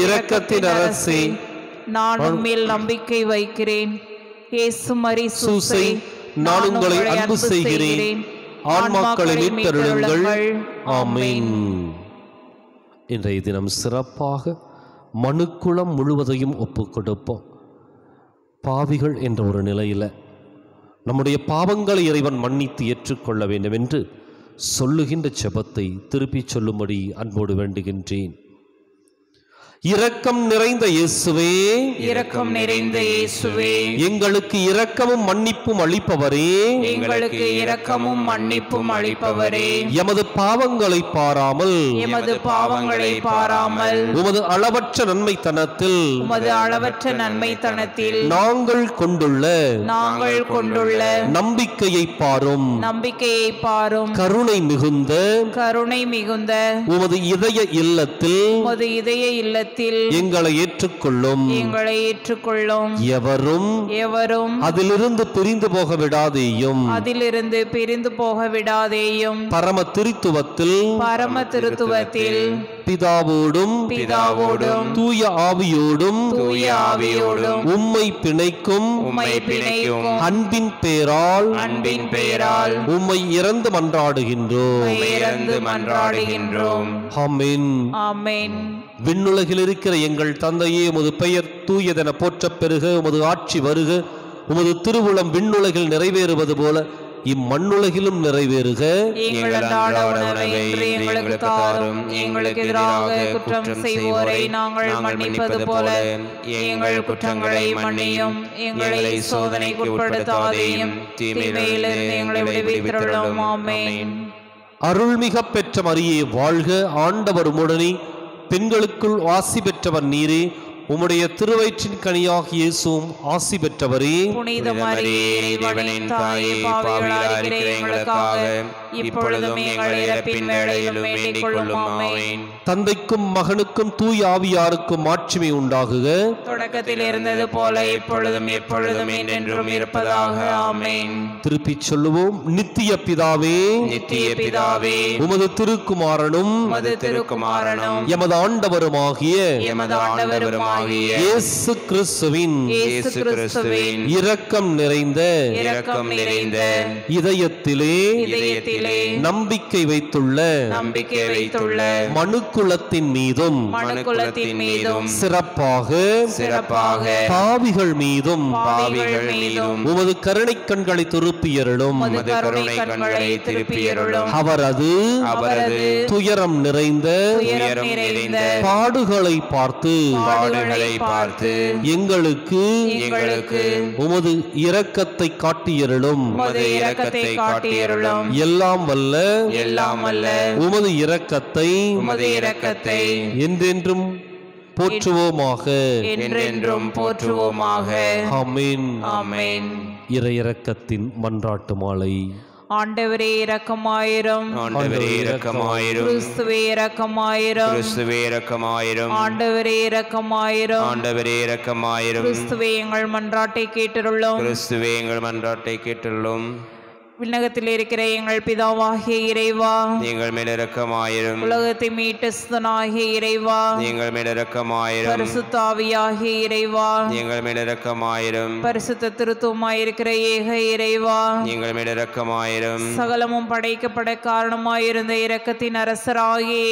இரக்கத்தின் அரசே, நான் உம்மில் நம்பிக்கை வைக்கிறேன். இயேசு மரிசூசை, நான் உங்களை அன்பு செய்கிறேன். ஆன்மாக்களை மீட்டருளுங்கள். ஆமென். இன்றைய தினம் சிறப்பாக மனுக்குலம் முழுவதையும் ஒப்புக் கொடுப்போம். பாவிகள் என்ற ஒரு நிலையில் நம்முடைய பாவங்களை இறைவன் மன்னித்து ஏற்றுக்கொள்ள வேண்டும் என்று சொல்லுகின்ற ஜெபத்தை திருப்பிச் சொல்லும்படி அன்போடு வேண்டுகின்றேன். இரக்கம் நிறைந்த இயேசுவே, இரக்கம் நிறைந்த இயேசுவே, எங்களுக்கு இரக்கமும் மன்னிப்பும் அளிப்பவரே, எங்களுக்கு இரக்கமும் மன்னிப்பும் அளிப்பவரே, எமது பாவங்களை பாராமல், எமது பாவங்களை பாராமல், உமது அளவற்ற நன்மைத்தனத்தில், உமது அளவற்ற நன்மைத்தனத்தில் நாங்கள் கொண்டுள்ள நம்பிக்கையை பாரும், நம்பிக்கையை பாரும், கருணை மிகுந்த உமது இதய இல்லத்தில், உமது இதய இல்லத்தில் எங்களை ஏற்றுக்கொள்ளும். எவரும் அதிலிருந்து பிரிந்து போக விடாதேயும். பரம திருத்துவத்தில் பிதாவோடும் தூய ஆவியோடும் உம்மை பிணைக்கும் அன்பின் பேரால் உம்மை இறந்து மன்றாடுகின்றோம். ஆமென். விண்ணுலகில் இருக்கிற எங்கள் தந்தையே, உமது பெயர் தூயதென போற்றப் பெறுக. உமது ஆட்சி வருக. உமது திருவுளம் விண்ணுலகில் நிறைவேறுவது போல இம்மண்ணுலகிலும் நிறைவேறுக. எங்கள் அன்றாட உணவை இன்று எங்களுக்கு தாரும். எங்களுக்கு எதிராக குற்றம் செய்வோரை நாங்கள் மன்னிப்பது போல எங்கள் குற்றங்களை மன்னியும். எங்களை சோதனைக்கு உட்படுத்தாதேயும், தீமையிலிருந்து எங்களை விடுவித்தருளும். ஆமென். அருள்மிக பெற்ற மரியே வாழ்க. ஆண்டவர் உம்முடனே, பெண்களுக்குள் ஆசி பெற்றவர் நீரே. உம்முடைய திருவயிற்றின் கனியாக இயேசுவும் ஆசி பெற்றவரே. புனித மரியே, இறைவனின் தாயே, பாவிகளாய் இருக்கிற எங்களுக்காக இப்பொழுதும் எங்கள் இறப்பின் வேளையிலும் வேண்டிக் கொள்ளும். ஆமென். தந்தைக்கும் மகனுக்கும் தூய ஆவியாருக்கும் மாட்சிமை உண்டாகுக. தொடக்கத்தில் இருந்தது போல இப்பொழுதும் எப்பொழுதும் என்றென்றும் இருப்பதாக. ஆமென். திருப்பிச் சொல்லுவோம். நித்திய பிதாவே, உமது திருக்குமாரனும் எமது ஆண்டவருமாகிய இயேசு கிறிஸ்துவின் இரக்கம் நிறைந்த இதயத்திலே நம்பிக்கை வைத்துள்ள மனுக்குலத்தின் மீதும் சிறப்பாக பாவிகள் மீதும் உமது கருணை கண்களை திருப்பியருளும். அவரது துயரம் நிறைந்த பாடுகளை பார்த்து எங்களுக்கு உமது இரக்கத்தை காட்டியருளும். எல்லாம் வல்ல உமது இரக்கத்தை என்றென்றும் போற்றுவோமாக. ஆமென். இறையிரக்கத்தின் மன்றாட்டு மாலை. ஆண்டவரே இரக்கமாயிரும். கிறிஸ்துவே இரக்கமாயிரும். ஆண்டவரே இரக்கமாயிரும். கிறிஸ்துவே எங்கள் மன்றாட்டை கேட்டருளும். விண்ணகத்தில் இருக்கிற எங்கள் பிதாவாகிய இறைவா, எங்கள் மேல் இரக்கமாயிரும். உலகத்தை மீட்ட சுதனாகிய இறைவா, எங்கள் மேல் இரக்கமாயிரும். பரிசுத்த ஆவியாகிய இறைவா, எங்கள் மேல் இரக்கமாயிரும். பரிசுத்த திருத்துவமாயிருக்கிற ஏக இறைவா, எங்கள் மேல் இரக்கமாயிரும். சகலமும் படைக்கப்பட காரணமாயிருந்த இரக்கத்தின் அரசராகிய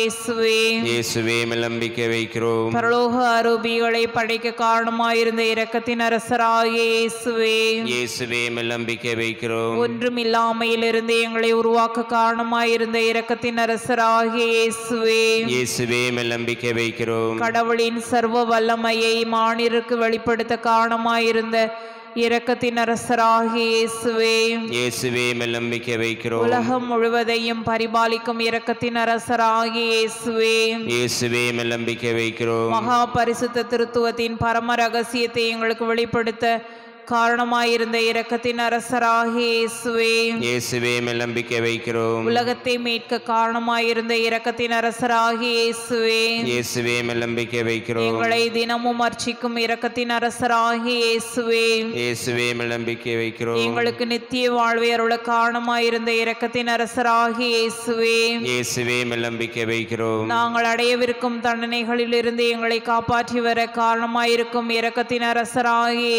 இயேசுவே மேல் நம்பிக்கை வைக்கிறோம். பரலோக அரூபிகளை படைக்க காரணமாயிருந்த இரக்கத்தின் அரசராகிய இயேசுவே மேல் நம்பிக்கை வைக்கிறோம். ஒன்றுமில்ல இல்லாமையிலிருந்து எங்களை உருவாக்க காரணமாயிருந்த இரக்கத்தின் அரசராகிய இயேசுவே மேல் நம்பிக்கை வைக்கிறோம். கடவுளின் சர்வ வல்லமையை மானிடருக்கு வெளிப்படுத்த காரணமாயிருந்த இரக்கத்தின் அரசராகிய இயேசுவே மேல் நம்பிக்கை வைக்கிறோம். உலகம் முழுவதையும் பரிபாலிக்கும் இரக்கத்தின் அரசராகிய இயேசுவே மேல் நம்பிக்கை வைக்கிறோம். மகா பரிசுத்த திருத்துவத்தின் பரம ரகசியத்தை எங்களுக்கு வெளிப்படுத்த காரணமாயிருந்த இரக்கத்தின் அரசராகிய இயேசுவே மேல் நம்பிக்கை வைக்கிறோம். உலகத்தை மீட்க காரணமாயிருந்த இரக்கத்தின் அரசராகிய இயேசுவே மேல் நம்பிக்கை வைக்கிறோம். எங்களை தினமும் அர்ச்சிக்கும் இரக்கத்தின் அரசராகிய இயேசுவே மேல் நம்பிக்கை வைக்கிறோம். எங்களுக்கு நித்திய வாழ்வை அருள காரணமாயிருந்த இரக்கத்தின் அரசராகிய இயேசுவே மேல் நம்பிக்கை வைக்கிறோம். நாங்கள் அடையவிருக்கும் தண்டனைகளில் இருந்து எங்களை காப்பாற்றி வர காரணமாயிருக்கும் இரக்கத்தின் அரசராகிய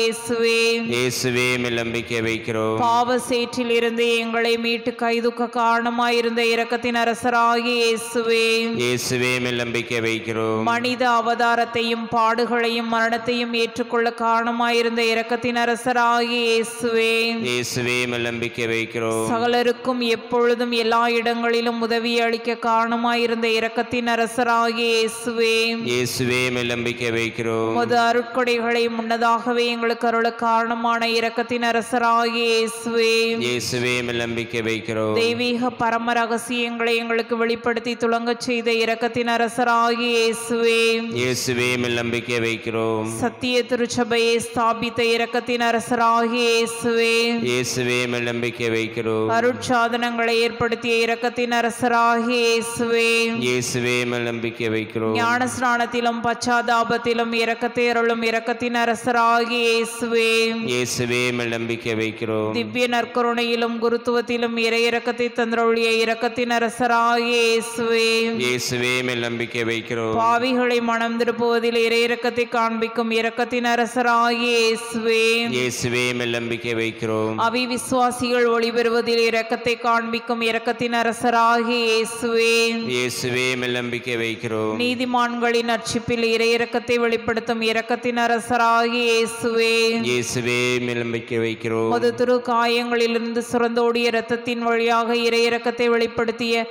இயேசுவே மேல் நம்பிக்கை வைக்கிறோம். பாவ சேற்றில் இருந்து எங்களை மீட்டு கைதுக்க காரணமாயிருந்த இரக்கத்தின் அரசராகிய இயேசுவே, இயேசுவே மேல் நம்பிக்கை வைக்கிறோம். மனித அவதாரத்தையும் பாடுகளையும் மரணத்தையும் ஏற்றுக்கொள்ள காரணமாயிருந்த இரக்கத்தின் அரசராகிய இயேசுவே, இயேசுவே மேல் நம்பிக்கை வைக்கிறோம். சகலருக்கும் எப்பொழுதும் எல்லா இடங்களிலும் உதவி அளிக்க காரணமாயிருந்த இரக்கத்தின் அரசராகிய இயேசுவே, இயேசுவே மேல் நம்பிக்கை வைக்கிறோம். உமது அருட்கொடைகளை முன்னதாகவே எங்களுக்கு அருள காரணமான இரக்கத்தின் அரசராகிய இயேசுவே, இயேசுவே மேல் நம்பிக்கை வைக்கிறோம். தெய்வீக பரம ரகசியங்களை எங்களுக்கு வெளிப்படுத்தி துலங்கச் செய்த இரக்கத்தின் அரசராகிய இயேசுவே, இயேசுவே மேல் நம்பிக்கை வைக்கிறோம். சத்திய திருச்சபையை ஸ்தாபித்த இரக்கத்தின் அரசராகிய இயேசுவே, இயேசுவே மேல் நம்பிக்கை வைக்கிறோம். அருட்சாதனங்களை ஏற்படுத்திய இரக்கத்தின் அரசராகிய இயேசுவே, இயேசுவே மேல் நம்பிக்கை வைக்கிறோம். ஞான ஸ்நானத்திலும் பச்சாதாபத்திலும் இரக்கத்தை அருளும் இரக்கத்தின் அரசராகிய இயேசுவே, இயேசுவே மேல் நம்பிக்கை வைக்கிறோம். திவ்ய நற்கருணையிலும் குருத்துவத்திலும் இறை இரக்கத்தை தந்தருளிய இரக்கத்தின் அரசராகிய இயேசுவே, இயேசுவே மேல் நம்பிக்கை வைக்கிறோம். பாவிகளை மனம் திருப்புவதில் இறை இரக்கத்தை காண்பிக்கும் இரக்கத்தின் அரசராகிய இயேசுவே, இயேசுவே மேல் நம்பிக்கை வைக்கிறோம். அவி விசுவாசிகள் ஒளிபெறுவதில் இரக்கத்தை காண்பிக்கும் இரக்கத்தின் அரசராகிய இயேசுவே, இயேசுவே மேல் நம்பிக்கை வைக்கிறோம். நீதிமான்களின் அர்ச்சிப்பில் இறை இரக்கத்தை வெளிப்படுத்தும் இரக்கத்தின் அரசராகிய இயேசுவே, இயேசுவே மேல் நம்பிக்கை வைக்கிறோம். உமது திரு காயங்களிலிருந்து சுரந்தோடிய இரத்தத்தின் வழியாக இறை இரக்கத்தை வெளிப்படுத்திய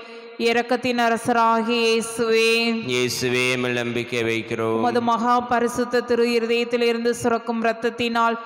இரக்கத்தின் அரசராகிய இயேசுவே, இயேசுவே மேல் நம்பிக்கை வைக்கிறோம். உமது மகா பரிசுத்த திரு இருதயத்திலிருந்து சுரக்கும் இரத்தத்தினால்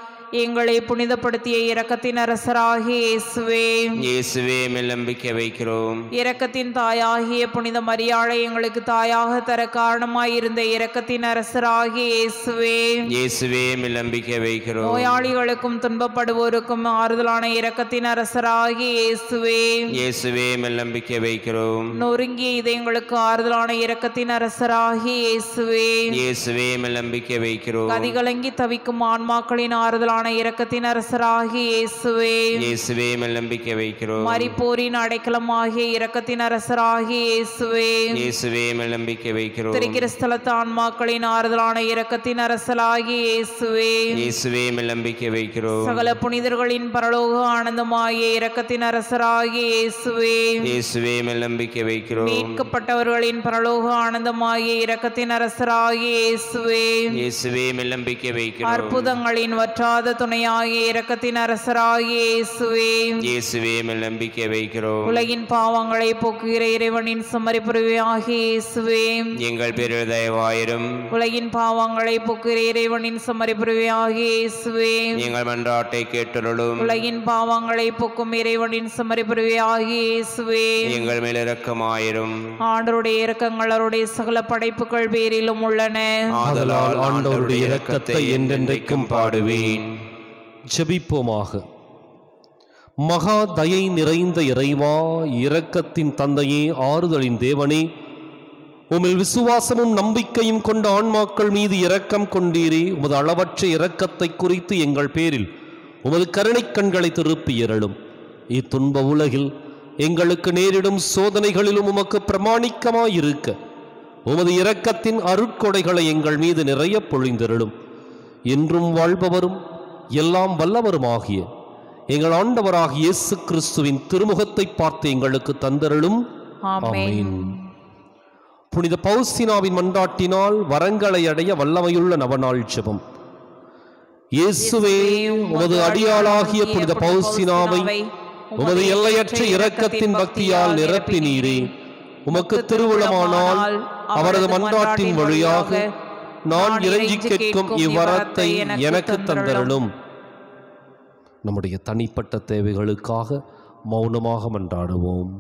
எங்களை புனிதப்படுத்திய இரக்கத்தின் அரசராகிய இயேசுவே, இயேசுவே மேல் நம்பிக்கை வைக்கிறோம். இரக்கத்தின் தாயாகிய புனித மரியாளை எங்களுக்கு தாயாக தர காரணமாயிருந்த இரக்கத்தின் அரசராகிய இயேசுவே, இயேசுவே மேல் நம்பிக்கை வைக்கிறோம். நோயாளிகளுக்கும் துன்பப்படுவோருக்கும் ஆறுதலான இரக்கத்தின் அரசராகிய இயேசுவே, இயேசுவே மேல் நம்பிக்கை வைக்கிறோம். நொறுங்கிய இதயங்களுக்கு ஆறுதலான இரக்கத்தின் அரசராகிய இயேசுவே, இயேசுவே மேல் நம்பிக்கை வைக்கிறோம். கதிகலங்கி தவிக்கும் ஆன்மாக்களின் ஆறுதலான இரக்கத்தின் அரசராகிய இயேசுவே, இயேசுவே மேல் நம்பிக்கை வைக்கிறோம். மரிப்போரின் அடைக்கலமாகிய இரக்கத்தின் அரசராகிய இயேசுவே, இயேசுவே மேல் நம்பிக்கை வைக்கிறோம். திரிக்கிற ஸ்தலத்து ஆன்மாக்களின் ஆறுதலான இரக்கத்தின் அரசராகிய இயேசுவே, இயேசுவே மேல் நம்பிக்கை வைக்கிறோம். சகல புனிதர்களின் பரலோக ஆனந்தமாகிய இரக்கத்தின் அரசராகிய இயேசுவே, இயேசுவே மேல் நம்பிக்கை வைக்கிறோம். மீட்கப்பட்டவர்களின் பரலோக ஆனந்தமாகிய இரக்கத்தின் அரசராகிய இயேசுவே, இயேசுவே மேல் நம்பிக்கை வைக்கிறோம். அற்புதங்களின் வற்றாத துணையாகிய இரக்கத்தின் அரசராகிய இயேசுவே, இயேசுவே மேல் நம்பிக்கை வைக்கிறோம். உலகின் பாவங்களை போக்குகிற இறைவனின் சமரிப்புரிவாகிய இயேசுவே, எங்கள் பேரில் தயவாயிரும். உலகின் பாவங்களை போக்குகிற இறைவனின் சமரிப்புரிவாகிய இயேசுவே, எங்கள் மன்றாட்டை கேட்டருளும். உலகின் பாவங்களை போக்கும் இறைவனின் சமரிப்புரிவாகிய இயேசுவே, எங்கள் மேல் இரக்கமாயிரும். ஆண்டவருடைய இரக்கங்கள் அவருடைய சகல படைப்புகள் பேரிலும் உள்ளன. ஆதலால் ஆண்டவருடைய இரக்கத்தை என்றென்றைக்கும் பாடுவேன். ஜெபிப்போமாக. மகா தயை நிறைந்த இறைவா, இரக்கத்தின் தந்தையே, ஆறுதலின் தேவனே, உம்மில் விசுவாசமும் நம்பிக்கையும் கொண்ட ஆன்மாக்கள் மீது இரக்கம் கொண்டீரே. உமது அளவற்ற இரக்கத்தை குறித்து எங்கள் பேரில் உமது கருணை கண்களை திருப்பி எறலும். இத்துன்ப உலகில் எங்களுக்கு நேரிடும் சோதனைகளிலும் உமக்கு பிரமாணிக்கமாயிருக்க உமது இரக்கத்தின் அருட்கொடைகளை எங்கள் மீது நிறைய பொழிந்தருளும். என்றும் வாழ்பவரும் எல்லாம் வல்லவருமாகிய எங்கள் ஆண்டவராகிய இயேசு கிறிஸ்துவின் திருமுகத்தை பார்த்து எங்களுக்கு தந்தருளும். ஆமென். புனித பவுசினாவின் மன்றாட்டினால் வரங்களை அடைய வல்லமையுள்ள நவநாள் ஜெபம். இயேசுவே, உமது அடியாளாகிய புனித பவுசினாவை உமது எல்லையற்ற இரக்கத்தின் பக்தியால் நிரப்பினீரே. உமக்கு திருவுளமானால் அவரது மன்றாட்டின் வழியாக நான் இறைஞ்சி கேட்கும் இவ்வரத்தை எனக்கு தந்தருளும். நம்முடைய தனிப்பட்ட தேவைகளுக்காக மௌனமாக மன்றாடுவோம்.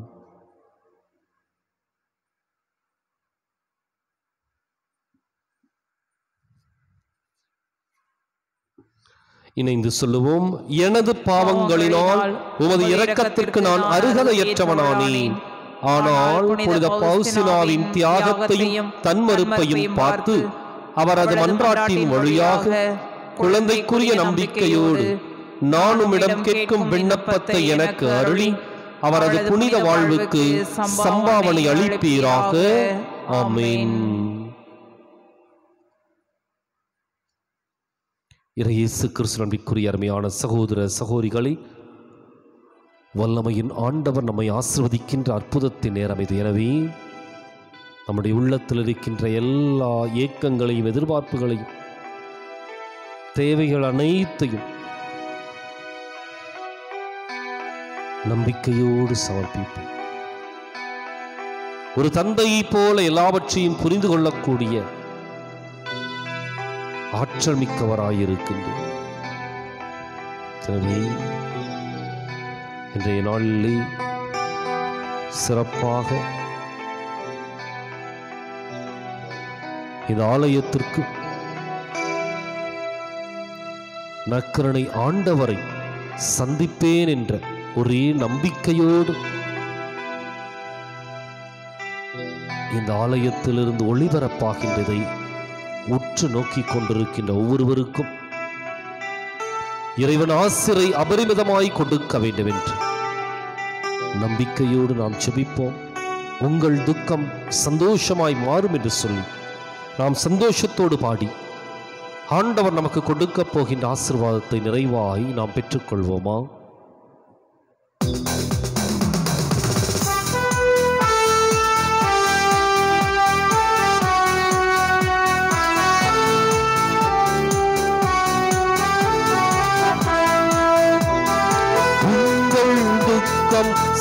இணைந்து சொல்லுவோம். எனது பாவங்களினால் உமது இரக்கத்திற்கு நான் அருகதையற்றவனானேன். ஆனால் புனித பவுசினாவின் தியாகத்தையும் தன்மறுப்பையும் பார்த்து அவரது மன்றாட்டின் வழியாக குழந்தைக்குரிய நம்பிக்கையோடு நான் உம்மிடம் கேட்கும் விண்ணப்பத்தை எனக்கு அருளி அவரது புனித வாழ்வுக்கு சம்பாவனை அளிப்பீராக. ஆமென். இயேசு கிறிஸ்து நம்பிக்குரிய அருமையான சகோதர சகோதரிகளை, வல்லமையின் ஆண்டவர் நம்மை ஆசீர்வதிக்கின்ற அற்புதத்தின் நேரம் இது. எனவே நம்முடைய உள்ளத்தில் இருக்கின்ற எல்லா ஏக்கங்களையும் எதிர்பார்ப்புகளையும் தேவைகள் அனைத்தையும் நம்பிக்கையோடு சமர்ப்பிப்போம். ஒரு தந்தையை போல எல்லாவற்றையும் புரிந்து கொள்ளக்கூடிய ஆற்றல் மிக்கவராயிருக்கின்றோம். எனவே இன்றைய நாளிலே சிறப்பாக இந்த ஆலயத்திற்கு நற்கருணை ஆண்டவரை சந்திப்பேன் என்ற ஒரே நம்பிக்கையோடு இந்த ஆலயத்திலிருந்து ஒளிபரப்பாகின்றதை உற்று நோக்கிக் கொண்டிருக்கின்ற ஒவ்வொருவருக்கும் இறைவன் ஆசிரை அபரிமிதமாய் கொடுக்க வேண்டும் என்று நம்பிக்கையோடு நாம் செபிப்போம். உங்கள் துக்கம் சந்தோஷமாய் மாறும் என்று சொல்லி நாம் சந்தோஷத்தோடு பாடி ஆண்டவர் நமக்கு கொடுக்க போகின்ற ஆசீர்வாதத்தை நிறைவாய் நாம் பெற்றுக்கொள்வோமா?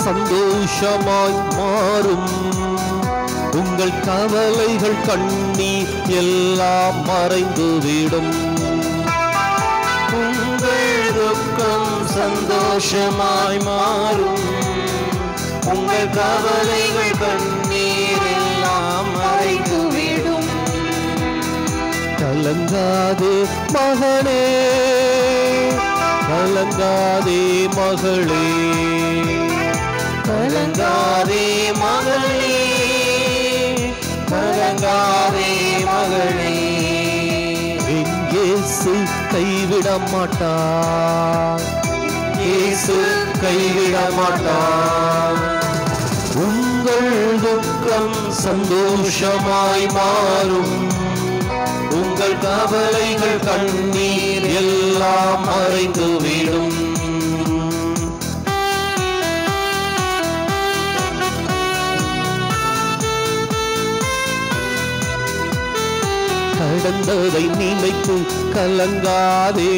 சந்தோஷமாய் மாறும், உங்கள் கவலைகள் கண்ணீர் எல்லாம் மறைந்துவிடும். உங்கள் துக்கம் சந்தோஷமாய் மாறும், உங்கள் கவலைகள் கண்ணீர் எல்லாம் மறைந்துவிடும். கலங்காதே மகனே, கலங்காதே மகளே, கலங்காதே மகளே, கலங்காதே மகளே. இயேசு கைவிட மாட்டார், இயேசு கைவிட மாட்டார். உங்கள் துக்கம் சந்தோஷமாய் மாறும், உங்கள் கவலைகள் கண்ணீர் எல்லாம் மறைந்துவிடும். நடந்ததை நினைத்து கலங்காதே,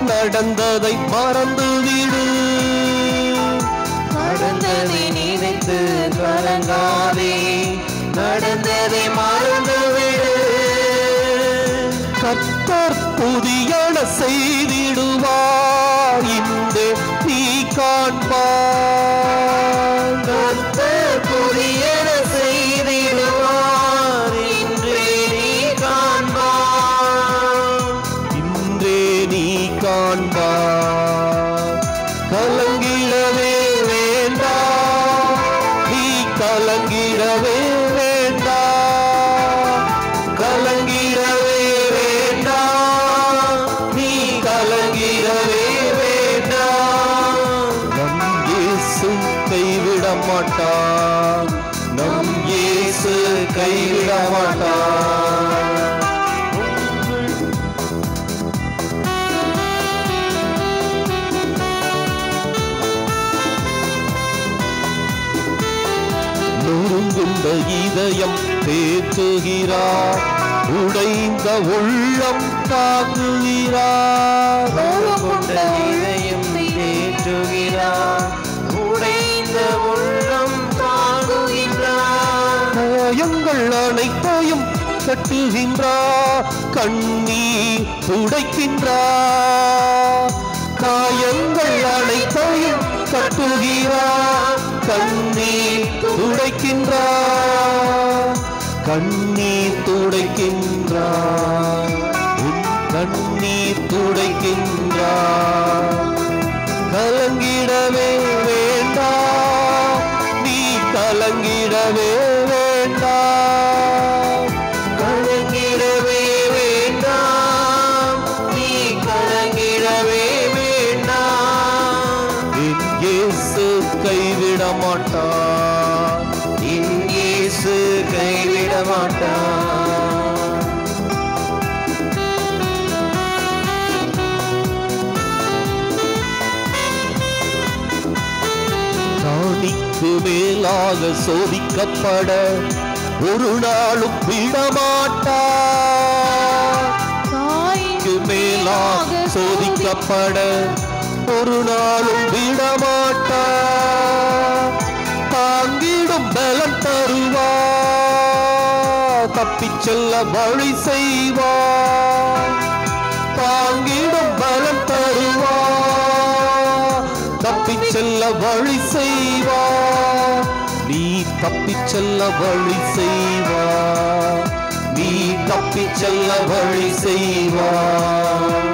நடந்ததை மறந்துவிடு. நடந்ததை நினைத்து கலங்காதே, நடந்ததை மறந்துவிடு. கர்த்தர் புதியன செய்திடுவார், இன்றே நீ காண்பார். கர்த்தர் புதியன செய்திடுவார், இன்றே நீ காண்பார். இன்றே நீ காண்பார். கலங்கிடவே வேண்டாம், நீ கலங்கிடவே வேண்டாம், கலங்கிடவே வேண்டாம், நீ கலங்கிடவே வேண்டாம். நம் இயேசு கைவிட மாட்டார், நம் இயேசு கைவிட மாட்டார். நொறுங்குண்ட இதயம் தேற்றுகிறார், உடைந்த உள்ளம் தாங்குகிறார். நொறுங்குண்ட இதயம் தேற்றுகிறார், உடைந்த உள்ளம் தாங்குகின்றார். காயங்கள் அனைத்தையும் கட்டுகின்றார், கண்ணீர் துடைக்கின்றார். காயங்கள் அனைத்தையும் கட்டுகிறார், கண்ணீர் துடைக்கின்றார். கண்ணீர் துடைக்கின்றார், உன் கண்ணீர் துடைக்கின்றார். கலங்கிடவே வேண்டாம், நீ கலங்கிடவே வேண்டாம். கலங்கிடவே வேண்டாம், நீ கலங்கிடவே வேண்டாம். என் இயேசு கைவிட மாட்டார், என் இயேசு கைவிட மாட்டார். மேலாக சோதிக்கப்பட ஒரு நாளும் விடமாட்டார். தாய்க்கு மேலாக சோதிக்கப்பட ஒரு நாளும் விடமாட்டார். தாங்கிடும் பலம் தருவார், தப்பிச் செல்ல வழி செய்வார். தாங்கிடும் பலம் தருவார், தப்பிச் செல்ல வழி செய்வார். நீ தப்பிச் செல்ல வழி செய்வார், நீ தப்பிச் செல்ல வழி செய்வார்.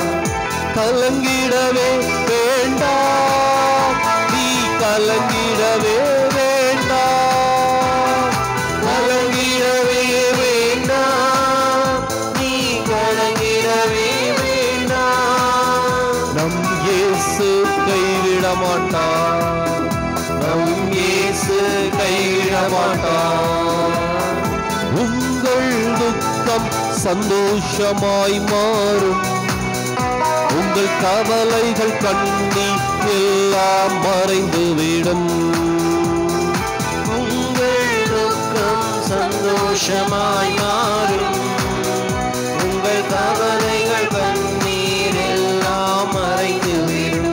கலங்கிடவே வேண்டாம், நீ கலங்கிடவே வேண்டாம், கலங்கிடவே வேண்டாம், நீ கலங்கிடவே வேண்டாம். நம் இயேசு கைவிட மாட்டார், நம் இயேசு கைவிட மாட்டார். உங்கள் துக்கம் சந்தோஷமாய் மாறும், உங்கள் கவலைகள் கண்ணீர் எல்லாம் மறைந்துவிடும். உங்கள் துக்கம் சந்தோஷமாய் மாறும், உங்கள் கவலைகள் கண்ணீர் எல்லாம் மறைந்துவிடும்.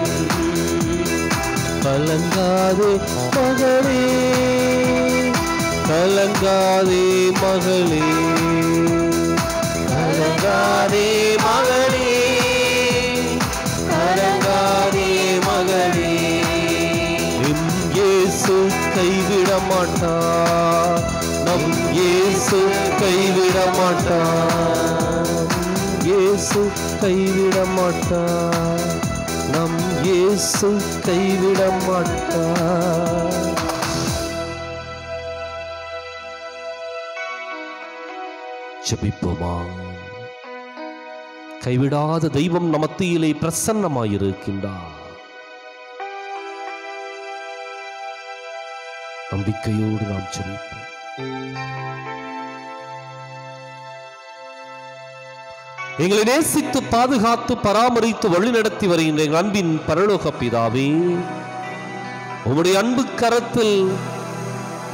கலங்காதே மகளே, கலங்காதே மகளே, கலங்காதே மகளே, கலங்காதே மகளே. எம் இயேசு கைவிட மாட்டார், நம் இயேசு கைவிட மாட்டார். இயேசு கைவிட மாட்டார், நம் இயேசு கைவிட மாட்டார். ஜெபிப்போமா. கைவிடாத தெய்வம் நம் மத்தியிலே பிரசன்னமாயிருக்கின்றார். நம்பிக்கையோடு நாம் ஜெபிப்போம். எங்களை நேசித்து பாதுகாத்து பராமரித்து வழிநடத்தி வருகின்ற எங்கள் அன்பின் பரலோக பிதாவே, உம்முடைய அன்பு கரத்தில்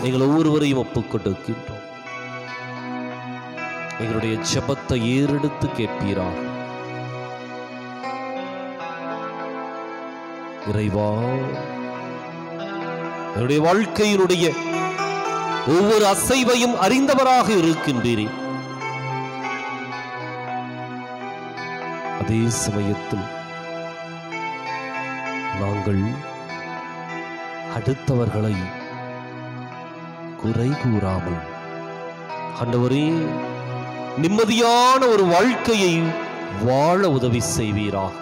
எங்கள் ஒவ்வொருவரையும் ஒப்புக் கொடுக்கின்றோம். எங்களுடைய ஜெபத்தை ஏறெடுத்து கேட்பீராக. இறைவா, என்னுடைய வாழ்க்கையினுடைய ஒவ்வொரு அசைவையும் அறிந்தவராக இருக்கின்றீரே. அதே சமயத்தில் நாங்கள் அடுத்தவர்களை குறை கூறாமல், ஆண்டவரே, நிம்மதியான ஒரு வாழ்க்கையை வாழ உதவி செய்வீராக.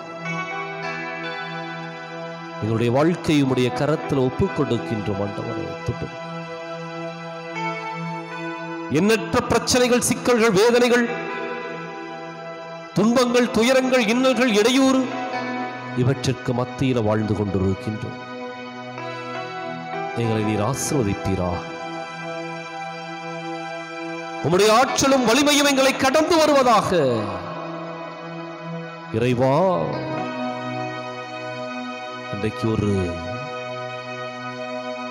எங்களுடைய வாழ்க்கையை உம்முடைய கரத்தில் ஒப்புக் கொடுக்கின்றோம் ஆண்டவரே. எண்ணற்ற பிரச்சனைகள், சிக்கல்கள், வேதனைகள், துன்பங்கள், துயரங்கள், இன்னல்கள், இடையூறு இவற்றிற்கு மத்தியில் வாழ்ந்து கொண்டிருக்கின்றோம். எங்களை நீர் ஆசீர்வதிப்பீராக. உம்முடைய ஆற்றலும் வலிமையும் எங்களை கடந்து வருவதாக. இறைவா, இன்றைக்கு ஒரு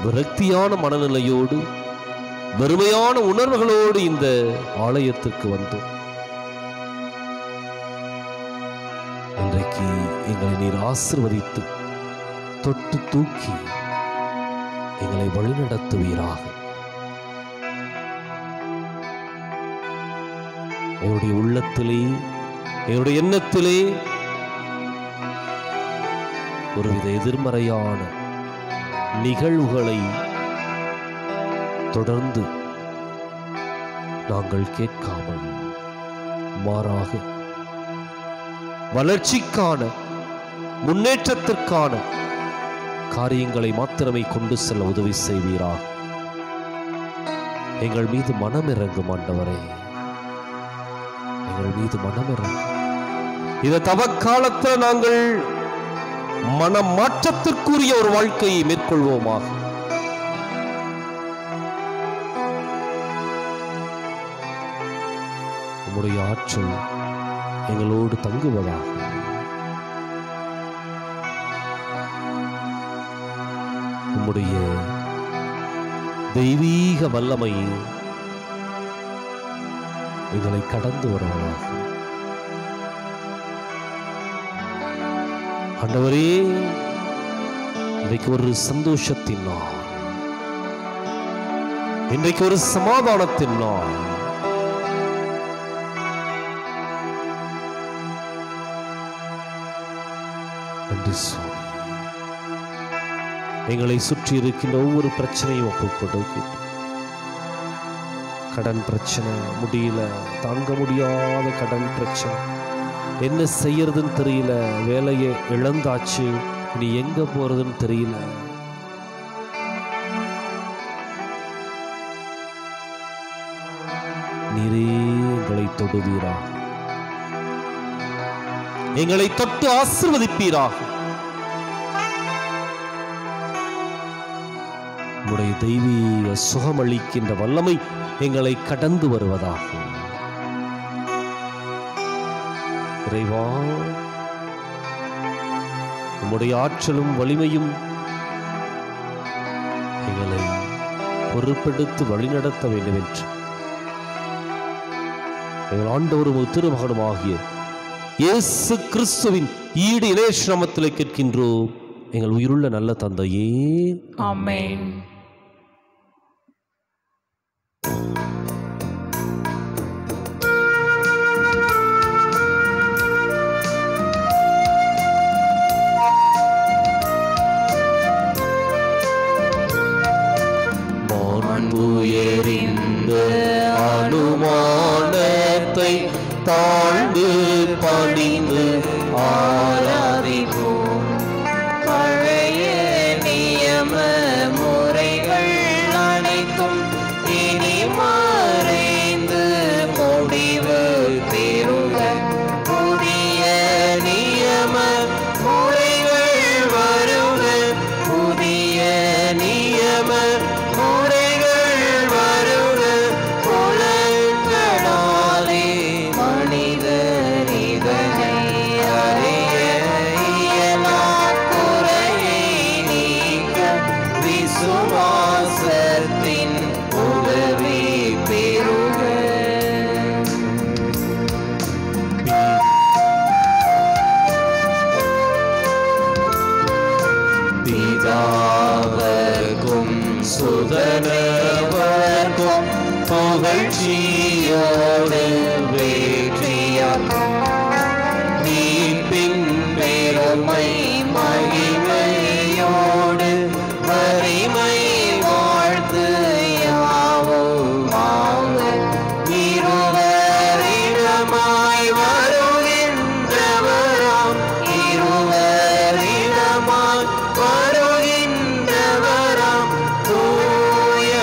விரக்தியான மனநிலையோடு, வெறுமையான உணர்வுகளோடு இந்த ஆலயத்திற்கு வந்தோம். இன்றைக்கு எங்களை நீர் ஆசீர்வதித்து தொட்டு தூக்கி எங்களை வழிநடத்துவீராக. என்னுடைய உள்ளத்திலே, என்னுடைய எண்ணத்திலே ஒருவித எதிர்மறையான நிகழ்வுகளை தொடர்ந்து நாங்கள் கேட்காமல், மாறாக வளர்ச்சிக்கான, முன்னேற்றத்திற்கான காரியங்களை மாத்திரமே கொண்டு செல்ல உதவி செய்வீராக. எங்கள் மீது மனமிறங்கும் ஆண்டவரே, எங்கள் மீது மனமிறங்கும். இந்த தவக்காலத்தில் நாங்கள் மனமாற்றத்திற்குரிய ஒரு வாழ்க்கையை மேற்கொள்வோமாக. உம்முடைய ஆற்றல் எங்களோடு தங்குவதாக. உம்முடைய தெய்வீக வல்லமை எங்களை கடந்து வருவதாக. ஆண்டவரே, இன்றைக்கு ஒரு சந்தோஷத்தின் நாள், இன்றைக்கு ஒரு சமாதானத்தின் நாள். நன்றி சுவாமி. எங்களை சுற்றி இருக்கின்ற ஒவ்வொரு பிரச்சனையும் ஒப்புக்கொடுக்கிட்டு, கடன் பிரச்சனை முடியல, தாங்க முடியாத கடன் பிரச்சனை, என்ன செய்யறதுன்னு தெரியல, வேலையை இழந்தாச்சு, இனி எங்க போறதுன்னு தெரியல. நீரே எங்களை தொடுவீராக, எங்களை தொட்டு ஆசீர்வதிப்பீராக. உம்முடைய தெய்வீக சுகமளிக்கின்ற வல்லமை எங்களை கடந்து வருவதாக. இறைவா, உம்முடைய ஆற்றலும் வலிமையும் எங்களை பொறுப்பெடுத்து வழிநடத்த வேண்டும் என்று எங்கள் ஆண்டவரும் திருமகனுமாகிய இயேசு கிறிஸ்துவின் ஈடு இணைய நாமத்திலே கேட்கின்றோம் எங்கள் உயிருள்ள நல்ல தந்தையே, ஆமென். உயரிந்த அனுமானத்தை தாழ்ந்து பணிந்து ஆராதிப்போம். பழைய நியம முறைகள் அனைத்தும் இனி மறைந்து முடிவு பெறுக. புதிய நியம முறைகள் வருக, புதிய நியம சுதனவர்க்கும் புகழ்ச்சியோடு வேற்றியாக்கும் நீப்பின் பெருமை மகிமையோடு வரிமை வாழ்த்து யாவுமாக இருவரிடமாய் வருகின்றவராம், இருவரிடமாய் வருகின்றவராம் தூய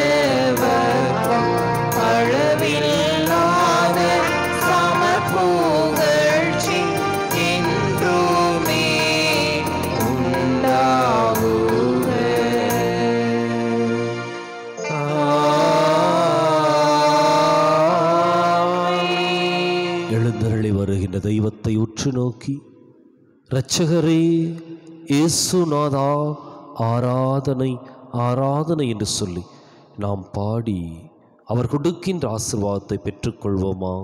ஆவியானவர்க்கும் அளவில்லாத சமபுகழ்ச்சி என்றுமே உண்டாகுக. எழுந்தருளி வருகின்ற தெய்வத்தை உற்று நோக்கி, இரட்சகரே இயேசுநாதா ஆராதனை ஆராதனை என்று சொல்லி நாம் பாடி அவர் கொடுக்கின்ற ஆசீர்வாதத்தை பெற்றுக்கொள்வோமா?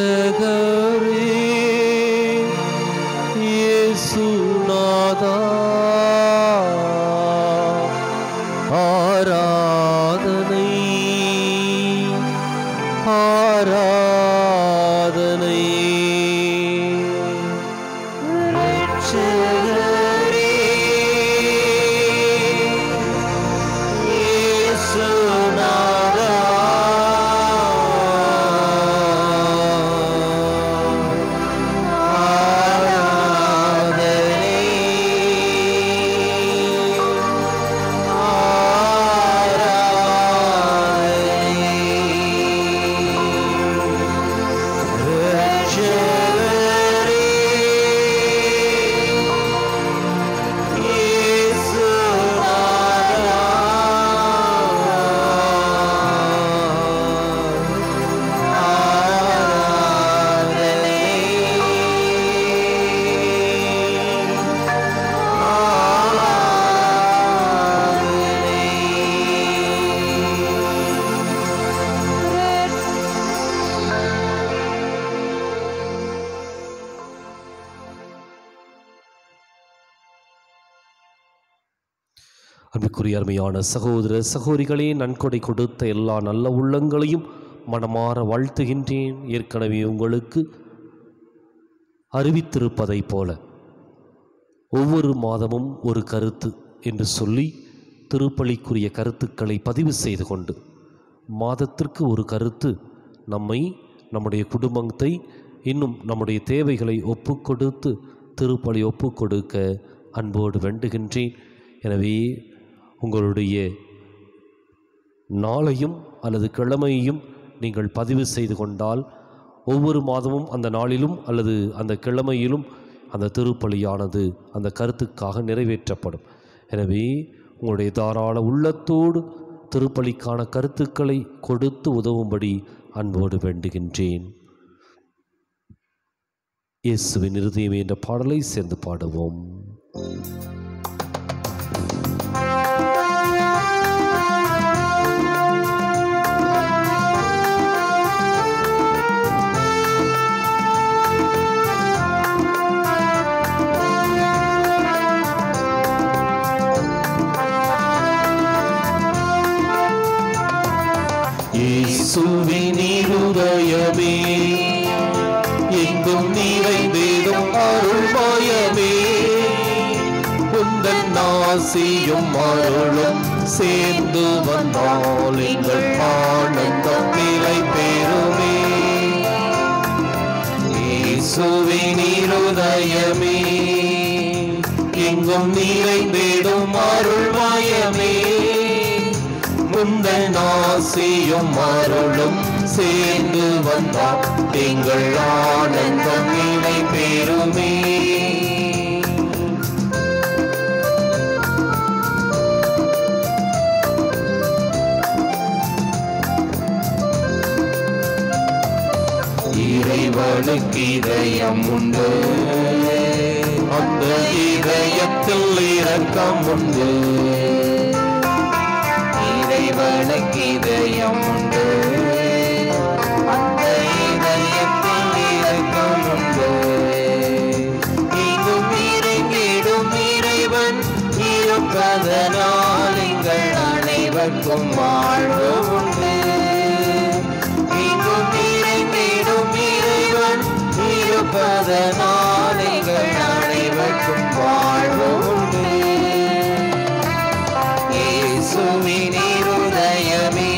இரட்சகரே இயேசுநாதா ஆராதனை ஆராதனை. இரட்சகரே இயேசுநாதா ஆராதனை அன்புக்குரிய அருமையான சகோதர சகோதரிகளே, நன்கொடை கொடுத்த எல்லா நல்ல உள்ளங்களையும் மனமாற வாழ்த்துகின்றேன். ஏற்கனவே உங்களுக்கு அறிவித்திருப்பதைப் போல ஒவ்வொரு மாதமும் ஒரு கருத்து என்று சொல்லி திருப்பலிக்குரிய கருத்துக்களை பதிவு செய்து கொண்டு மாதத்திற்கு ஒரு கருத்து நம்மை, நம்முடைய குடும்பத்தை, இன்னும் நம்முடைய தேவைகளை ஒப்புக்கொடுத்து திருப்பலி ஒப்புக்கொடுக்க அன்போடு வேண்டுகின்றேன். எனவே உங்களுடைய நாளையும் அல்லது கிழமையையும் நீங்கள் பதிவு செய்து கொண்டால் ஒவ்வொரு மாதமும் அந்த நாளிலும் அல்லது அந்த கிழமையிலும் அந்த திருப்பலியானது அந்த கருத்துக்காக நிறைவேற்றப்படும். எனவே உங்களுடைய தாராள உள்ளத்தோடு திருப்பலிக்கான கருத்துக்களை கொடுத்து உதவும்படி அன்போடு வேண்டுகின்றேன். இயேசுவின் இருதயமே என்ற பாடலை சேர்ந்து பாடுவோம். இயேசுவின் இருதயமே எங்கும் நிறைந்திடும் அருள்மயமே, உந்தன் ஆசியும் அருளும் சேர்ந்து வந்தால் எங்கள் ஆனந்தம் நிலை பெறுமே. இயேசுவின் இருதயமே எங்கும் நிறைந்திடும் அருள்மயமே, உந்தன் ஆசியும் அருளும் சேர்ந்து வந்தால் எங்கள் ஆனந்தம் நிலை பெறுமே. இறைவனுக்கு இதயம் உண்டு, அந்த இதயத்தில் இரக்கம் உண்டு. இறைவனுக்கு இதயம் உண்டு, அந்த இதயத்தில் இரக்கம் உண்டு. இங்கும் இறைங்கிடும் இறைவன் இருப்பதனால் எங்கள் அனைவருக்கும் வாழ்வு உண்டு. இங்கும் இறைங்கிடும் இறைவன் இருப்பதனால் எங்கள் அனைவருக்கும் வாழ்வு உண்டு. இயேசுவின் இருதயமே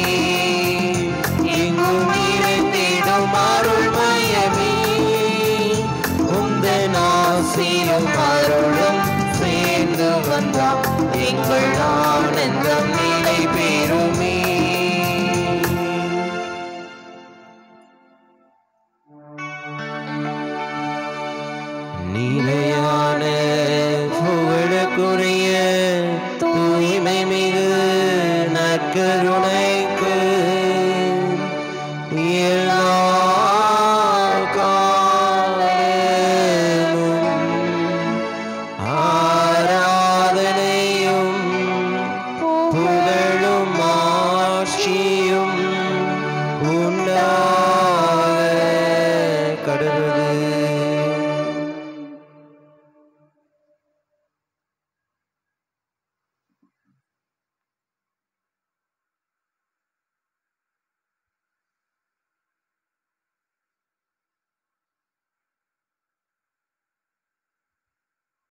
எங்கும் நிறைந்திடும் அருள்மயமே, உந்தன் ஆசியும் அருளும் சேர்ந்து வந்தால் எங்கள் ஆனந்தம் நிலை பெறுமே. நிலை